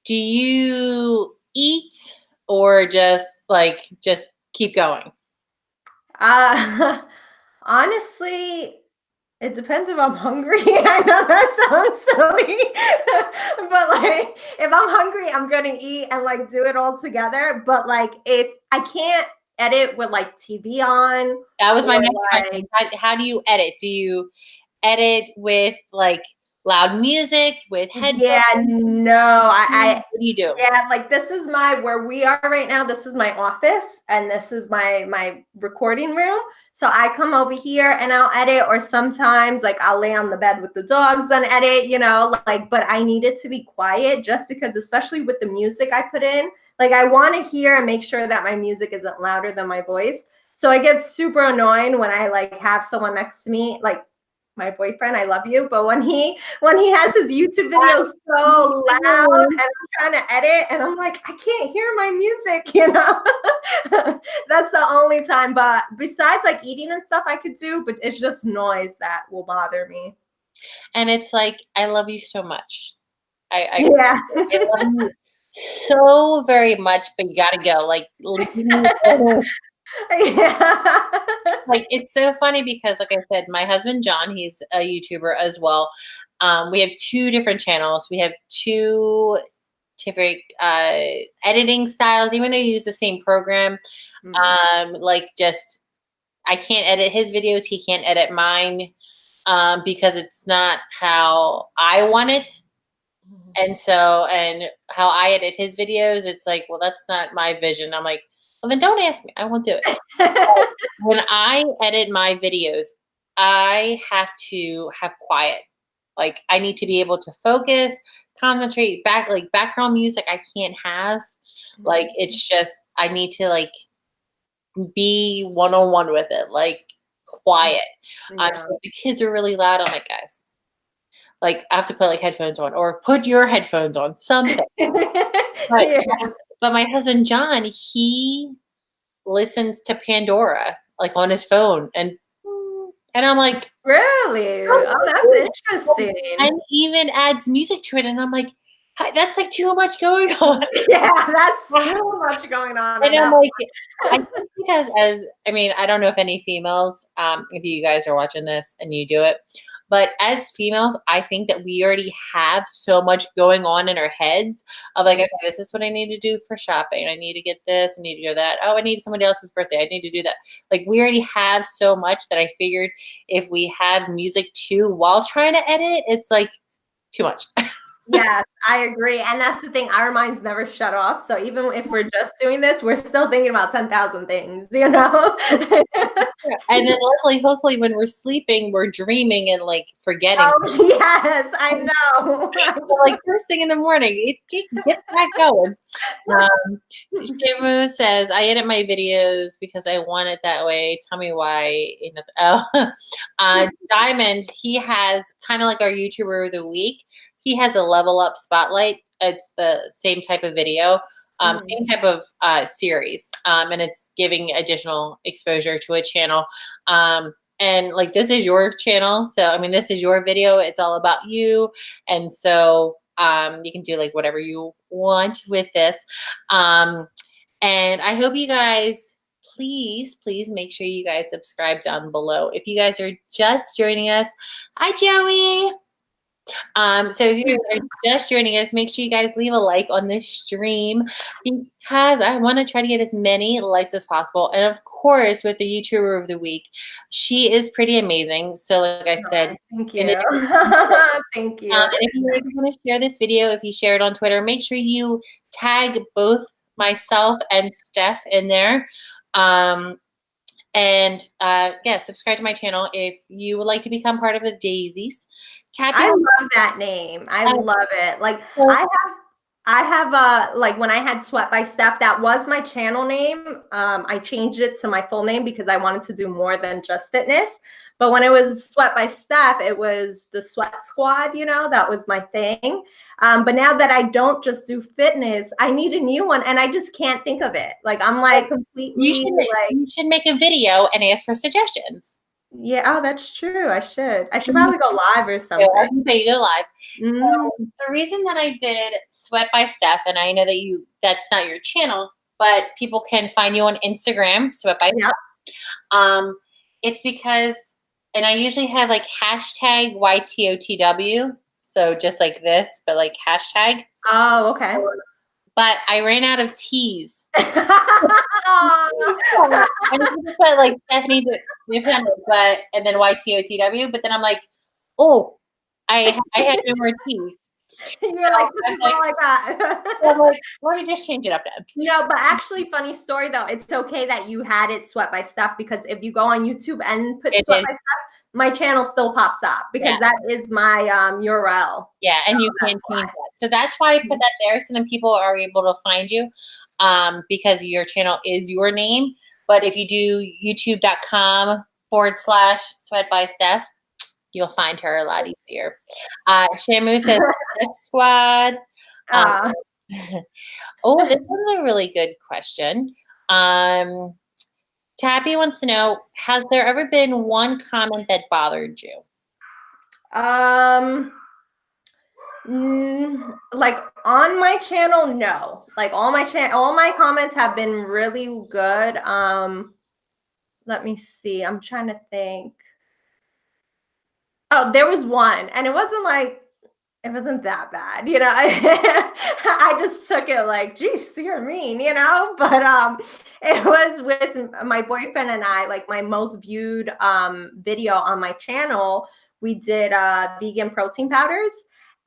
do you eat or just keep going? Honestly, it depends if I'm hungry. I know that sounds silly, but like if I'm hungry, I'm gonna eat and like do it all together. But like if I can't edit with like TV on, that was my next question. How do you edit? Do you edit with like loud music, with headphones? Yeah, no, what do you do? Yeah, like this is where we are right now. This is my office, and this is my recording room. So I come over here and I'll edit, or sometimes like I'll lay on the bed with the dogs and edit, but I need it to be quiet just because, especially with the music I put in, like I want to hear and make sure that my music isn't louder than my voice. So it gets super annoying when I like have someone next to me, like my boyfriend, I love you, but when he has his YouTube videos so loud and I'm trying to edit and I'm like, I can't hear my music, That's the only time. But besides like eating and stuff I could do, but it's just noise that will bother me. And it's like, I love you so much. Yeah. I love you so very much, but you gotta go. Like, leave me alone. Yeah. Like, it's so funny because, like I said, my husband John, he's a YouTuber as well. We have 2 different channels. We have 2 different editing styles, even though you use the same program. Like, just I can't edit his videos. He can't edit mine because it's not how I want it. And so, and how I edit his videos, it's like, well, that's not my vision. I'm like, well, then don't ask me. I won't do it. When I edit my videos, I have to have quiet. Like, I need to be able to focus, concentrate, like background music I can't have. Like, it's just I need to like be one-on-one with it, like quiet. Yeah. So if the kids are really loud, I'm like, guys, like I have to put like headphones on or put your headphones on, something. But Yeah. but my husband John, he listens to Pandora like on his phone, and I'm like, Really? oh, Oh, that's interesting. and even adds music to it, and I'm like, that's like too much going on. Yeah, that's so much going on And I'm that like, I think because I mean, I don't know if any females, if you guys are watching this and you do it, but as females, I think that we already have so much going on in our heads of like, okay, this is what I need to do for shopping. I need to get this, I need to do that. Oh, I need somebody else's birthday. I need to do that. Like, we already have so much that I figured if we have music too while trying to edit, it's like too much. Yes, I agree. And that's the thing, our minds never shut off. So even if we're just doing this, we're still thinking about 10,000 things, you know? And then luckily, hopefully when we're sleeping, we're dreaming and like forgetting. Oh, yes, I know. So, like first thing in the morning, it gets that going. Shamu says, I edit my videos because I want it that way. Tell me why. Diamond, he has kind of like our YouTuber of the week. He has a level up spotlight. It's the same type of video, same type of series, and it's giving additional exposure to a channel. And like, this is your channel, so I mean, this is your video. It's all about you, and so you can do like whatever you want with this. And I hope you guys, please make sure you guys subscribe down below. If you guys are just joining us, hi Joey. So if you guys are just joining us, make sure you guys leave a like on this stream because I want to try to get as many likes as possible. And of course, with the YouTuber of the week, she is pretty amazing. So like I said, thank you. Thank you. and if you guys want to share this video, if you share it on Twitter, make sure you tag both myself and Steph in there. Yeah, subscribe to my channel if you would like to become part of the Daisies. I love that name. I love it. Like I have like when I had Sweat by Steph, that was my channel name. I changed it to my full name because I wanted to do more than just fitness. But when it was Sweat by Steph, it was the Sweat Squad, you know, that was my thing. But now that I don't just do fitness, I need a new one and I just can't think of it. Like I'm like completely you should make a video and ask for suggestions. Yeah, oh, that's true. I should probably go live or something. Yeah, I can say you go live. So the reason that I did Sweat by Steph, and I know that that's not your channel, but people can find you on Instagram, Sweat by Steph. It's because, and I usually have like hashtag YTOTW, so just like this, but like hashtag. Oh, okay. But I ran out of T's. I put like Stephanie but and then YTOTW, but then I'm like, oh, I had no more T's. You're like, this is all I got. So I'm like, let me just change it up then. No, but actually, funny story though. It's okay that you had it Sweat by Steph because if you go on YouTube and put Sweat by Steph, my channel still pops up because that is my URL. Yeah, and you can change that. So that's why I put that there, so then people are able to find you, because your channel is your name. But if you do youtube.com/Sweat by Steph, you'll find her a lot easier. Shamu says Steph Squad. Oh, this one's a really good question. Tabby wants to know, has there ever been one comment that bothered you? Like on my channel, no. Like all my comments have been really good. Let me see. I'm trying to think. Oh, there was one, and it wasn't that bad, you know. I just took it like, geez, you're mean, you know. But it was with my boyfriend and I, like my most viewed video on my channel. We did vegan protein powders,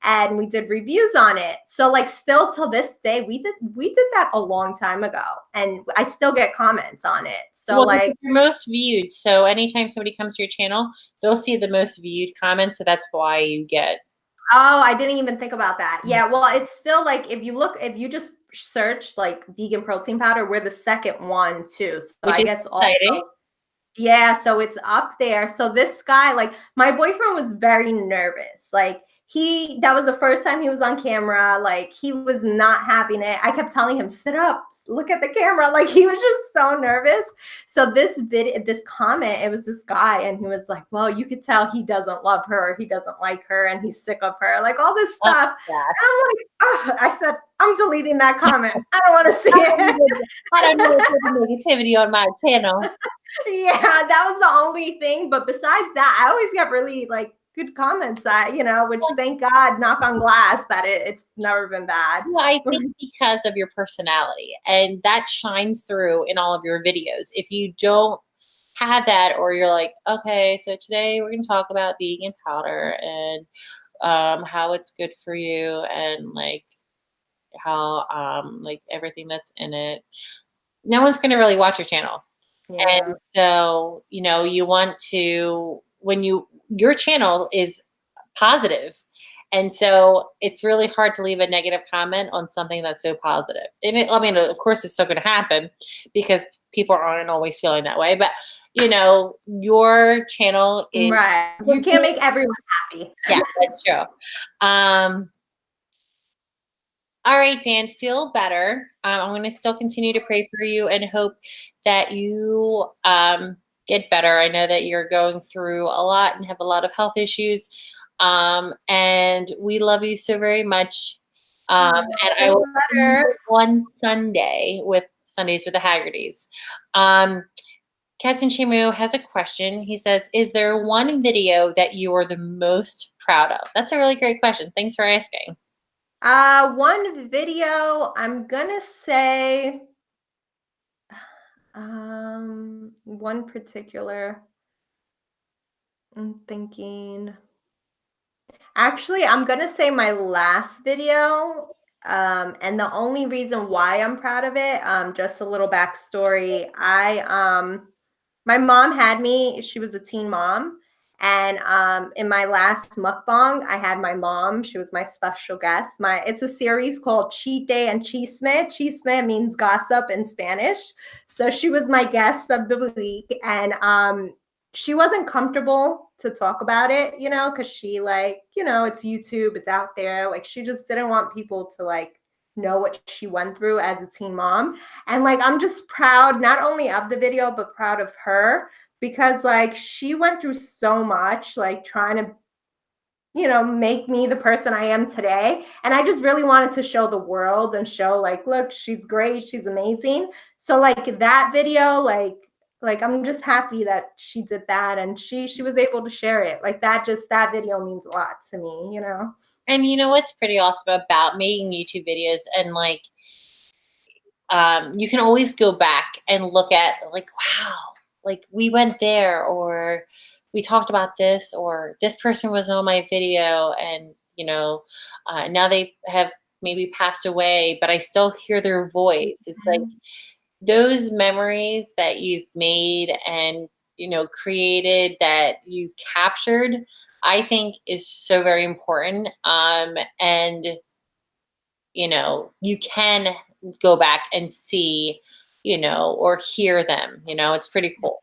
and we did reviews on it. So like still till this day, we did that a long time ago, and I still get comments on it. So well, like your most viewed. So anytime somebody comes to your channel, they'll see the most viewed comments. So that's why you get. Oh, I didn't even think about that. Yeah, well, it's still like if you just search like vegan protein powder, we're the second one too. So Which I is guess exciting. also, yeah, so it's up there. So this guy, like my boyfriend was very nervous. Like that was the first time he was on camera. Like he was not having it. I kept telling him, sit up, look at the camera. Like he was just so nervous. So this comment, it was this guy, and he was like, well, you could tell he doesn't love her, he doesn't like her, and he's sick of her, like all this Oh, stuff. yeah. And I'm like, oh, I said, I'm deleting that comment. I don't want to see it. I don't know if there's negativity on my channel. Yeah, that was the only thing. But besides that, I always get really like good comments. Which thank God, knock on glass, that it's never been bad. Well, I think because of your personality, and that shines through in all of your videos. If you don't have that, or you're like, okay, so today we're going to talk about vegan powder and how it's good for you, and like how like everything that's in it, no one's going to really watch your channel. Yeah. And so, you want to, your channel is positive. And so it's really hard to leave a negative comment on something that's so positive. I mean, of course it's still going to happen because people aren't always feeling that way, but your channel is Right. You can't make everyone happy. yeah, that's true. All right, Dan, feel better. I'm going to still continue to pray for you and hope that you get better. I know that you're going through a lot and have a lot of health issues. And we love you so very much. And I will see you on Sundays with the Hagertys. Captain Shamu has a question. He says, is there one video that you are the most proud of? That's a really great question. Thanks for asking. One video, I'm gonna say one particular. I'm thinking. Actually, I'm gonna say my last video. And the only reason why I'm proud of it, just a little backstory. My mom had me, she was a teen mom. And in my last mukbang, I had my mom. She was my special guest. It's a series called Cheat Day and Chisme. Chisme means gossip in Spanish. So she was my guest of the week, and she wasn't comfortable to talk about it, because she it's YouTube, it's out there. Like she just didn't want people to know what she went through as a teen mom. And I'm just proud not only of the video, but proud of her, because she went through so much, trying to make me the person I am today. And I just really wanted to show the world and show look, she's great, she's amazing. So that video, I'm just happy that she did that, and she was able to share it. That video means a lot to me. And what's pretty awesome about making YouTube videos, and you can always go back and look at wow, we went there, or we talked about this, or this person was on my video, and now they have maybe passed away, but I still hear their voice. It's like those memories that you've made and created, that you captured, I think is so very important. And you can go back and see, or hear them. It's pretty cool.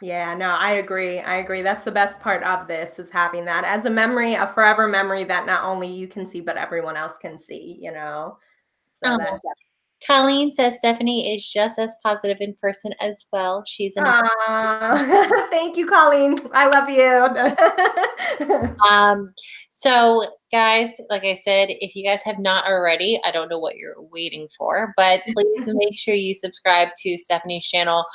Yeah, no, I agree. That's the best part of this, is having that as a memory, a forever memory that not only you can see, but everyone else can see, So that. Colleen says Stephanie is just as positive in person as well. She's an thank you, Colleen. I love you. So guys, like I said, if you guys have not already, I don't know what you're waiting for, but please make sure you subscribe to Stephanie's channel.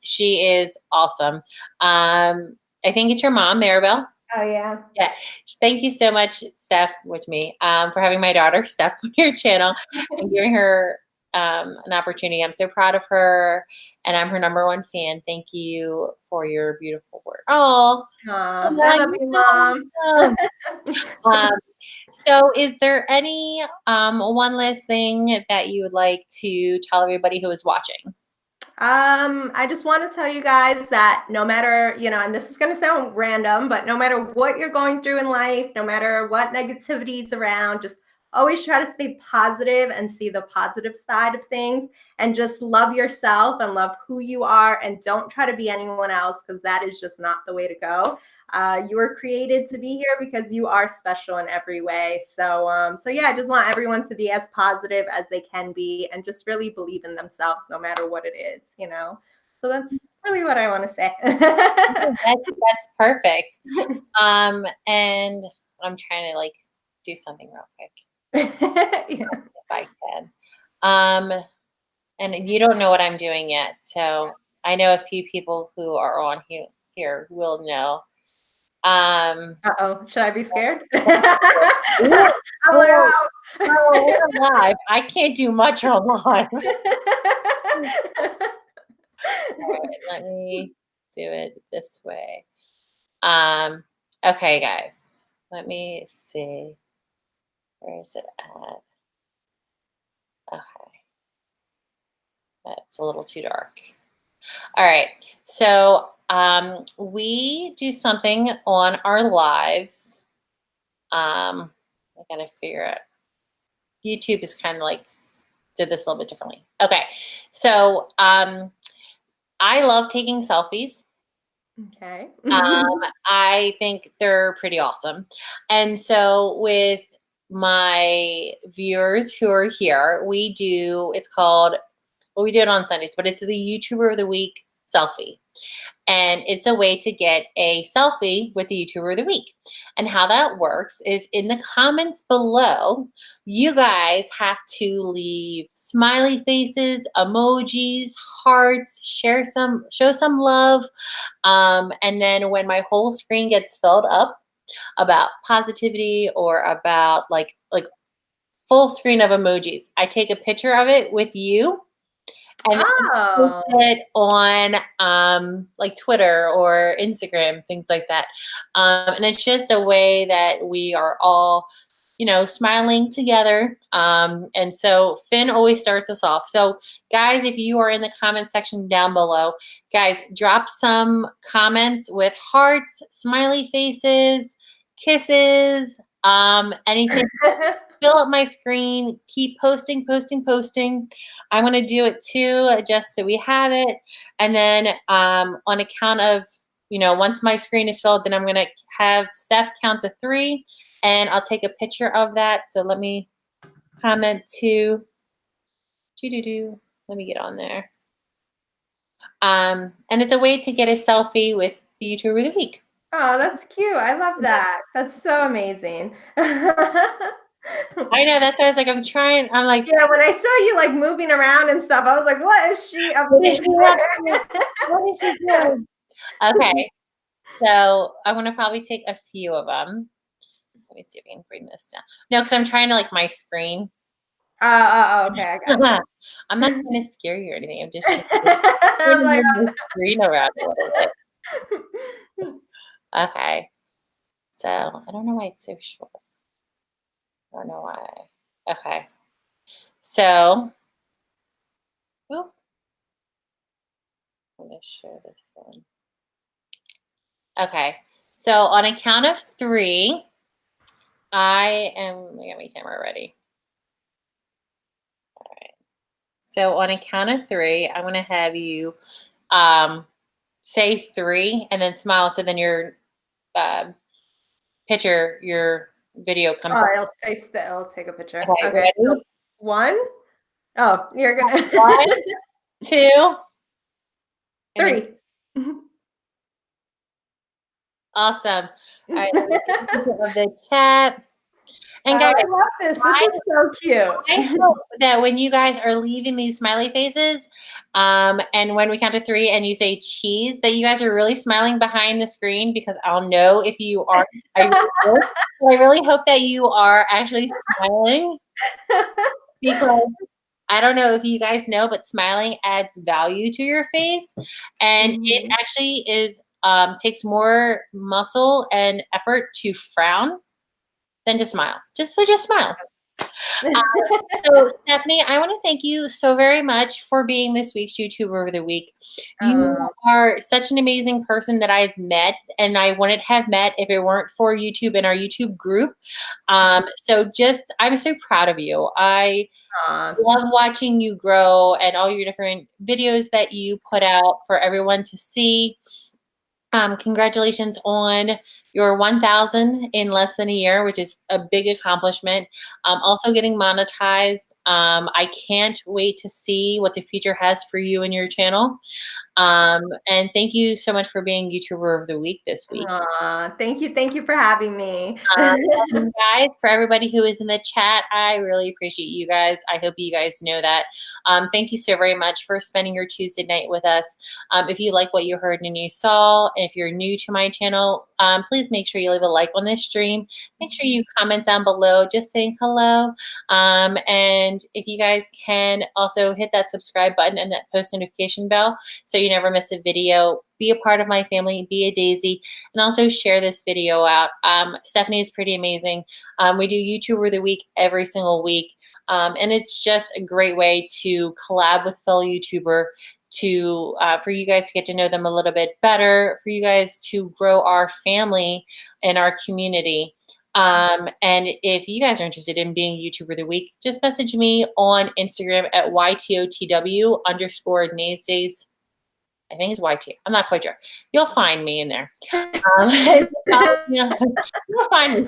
She is awesome. I think it's your mom, Maribel. Oh yeah. Yeah. Thank you so much, Steph, with me, for having my daughter, Steph, on your channel and giving her an opportunity. I'm so proud of her, and I'm her #1 fan. Thank you for your beautiful work. Oh, I love you, Mom. So is there any one last thing that you would like to tell everybody who is watching? I just want to tell you guys that no matter, you know, and this is going to sound random, but no matter what you're going through in life, no matter what negativity is around, just always try to stay positive and see the positive side of things, and just love yourself and love who you are, and don't try to be anyone else, because that is just not the way to go. You were created to be here because you are special in every way. So yeah, I just want everyone to be as positive as they can be, and just really believe in themselves no matter what it is, you know? So that's really what I want to say. That's perfect. And I'm trying to like do something real quick. Yeah. If I can. And you don't know what I'm doing yet. So I know a few people who are on here will know. Uh-oh, should I be scared? I'm like, oh, we're live. I can't do much on live. All right, let me do it this way. Okay, guys, let me see. Where is it at? Okay, that's a little too dark. All right, so we do something on our lives. I gotta figure out. YouTube is kind of like did this a little bit differently. Okay, so I love taking selfies. Okay. I think they're pretty awesome. And so with my viewers who are here, we do, it's called, well, we do it on Sundays, but it's the YouTuber of the Week selfie. And it's a way to get a selfie with the YouTuber of the Week. And how that works is in the comments below, you guys have to leave smiley faces, emojis, hearts, show some love. And then when my whole screen gets filled up about positivity or about like full screen of emojis, I take a picture of it with you and post it on like Twitter or Instagram, things like that. And it's just a way that we are all, you know, smiling together. And so Finn always starts us off. So guys, if you are in the comment section down below, guys, drop some comments with hearts, smiley faces, kisses, anything. Fill up my screen, keep posting. I'm going to do it too, just so we have it. And then on account of, you know, once my screen is filled, then I'm going to have Steph count to 3, and I'll take a picture of that. So let me comment to, let me get on there. And it's a way to get a selfie with the YouTuber of the Week. Oh, that's cute. I love that. That's so amazing. I know, that's why I was like, I'm like, yeah, when I saw you like moving around and stuff, I was like, what is she up to? What is she doing? Okay, so I'm gonna probably take a few of them. Let me see if I can bring this down. No, because I'm trying to like my screen. Okay, I got you. I'm not trying to scare you or anything. I'm just trying to move my screen around a little bit. Okay, so I don't know why it's so short. I don't know why. Okay, so I'm gonna share this one. Okay, so on a count of 3, I got my camera ready. All right. So on a count of 3, I'm going to have you say 3 and then smile. So then your picture, your video comes. Oh, I'll stay still. I'll take a picture. Okay. Ready? So 1, Oh, you're gonna 1, 2, 3. Awesome. All right, let me take a picture of the chat. And guys, I love this. This is so cute. I hope that when you guys are leaving these smiley faces, and when we count to 3 and you say cheese, that you guys are really smiling behind the screen, because I'll know if you are. I really hope that you are actually smiling, because I don't know if you guys know, but smiling adds value to your face, and it actually is takes more muscle and effort to frown than to smile. Just smile. So Stephanie, I want to thank you so very much for being this week's YouTuber of the Week. You are such an amazing person that I've met, and I wouldn't have met if it weren't for YouTube and our YouTube group. So I'm so proud of you. I love watching you grow and all your different videos that you put out for everyone to see. Congratulations on your 1,000 in less than a year, which is a big accomplishment. Also getting monetized. I can't wait to see what the future has for you and your channel. And thank you so much for being YouTuber of the Week this week. Thank you for having me. Guys, for everybody who is in the chat, I really appreciate you guys. I hope you guys know that. Thank you so very much for spending your Tuesday night with us. If you like what you heard and you saw, and if you're new to my channel, please make sure you leave a like on this stream. Make sure you comment down below just saying hello. And if you guys can also hit that subscribe button and that post notification bell so you never miss a video. Be a part of my family, be a daisy, and also share this video out. Stephanie is pretty amazing. We do YouTuber of the Week every single week, and it's just a great way to collab with fellow YouTuber, for you guys to get to know them a little bit better, for you guys to grow our family and our community. And if you guys are interested in being YouTuber of the Week, just message me on Instagram at YTOTW_Naysdays. I think it's YT. I'm not quite sure. You'll find me in there. You'll find me.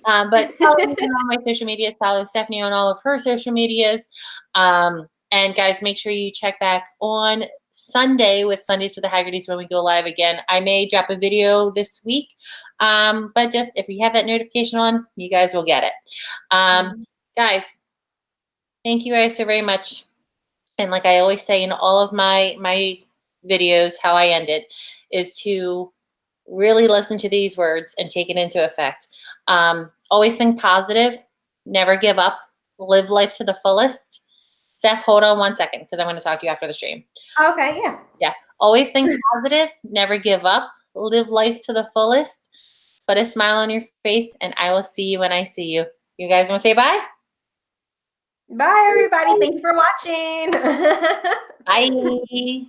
But follow me on all my social medias. Follow Stephanie on all of her social medias. And guys, make sure you check back on Sunday with Sundays with the Hagertys when we go live again. I may drop a video this week, but just if you have that notification on, you guys will get it. Guys, thank you guys so very much. And like I always say in all of my videos, how I end it is to really listen to these words and take it into effect. Always think positive, never give up, live life to the fullest. Steph, hold on 1 second because I'm going to talk to you after the stream. Okay, yeah. Yeah. Always think positive, never give up, live life to the fullest, put a smile on your face, and I will see you when I see you. You guys want to say bye? Bye, everybody. Thank you for watching. Bye.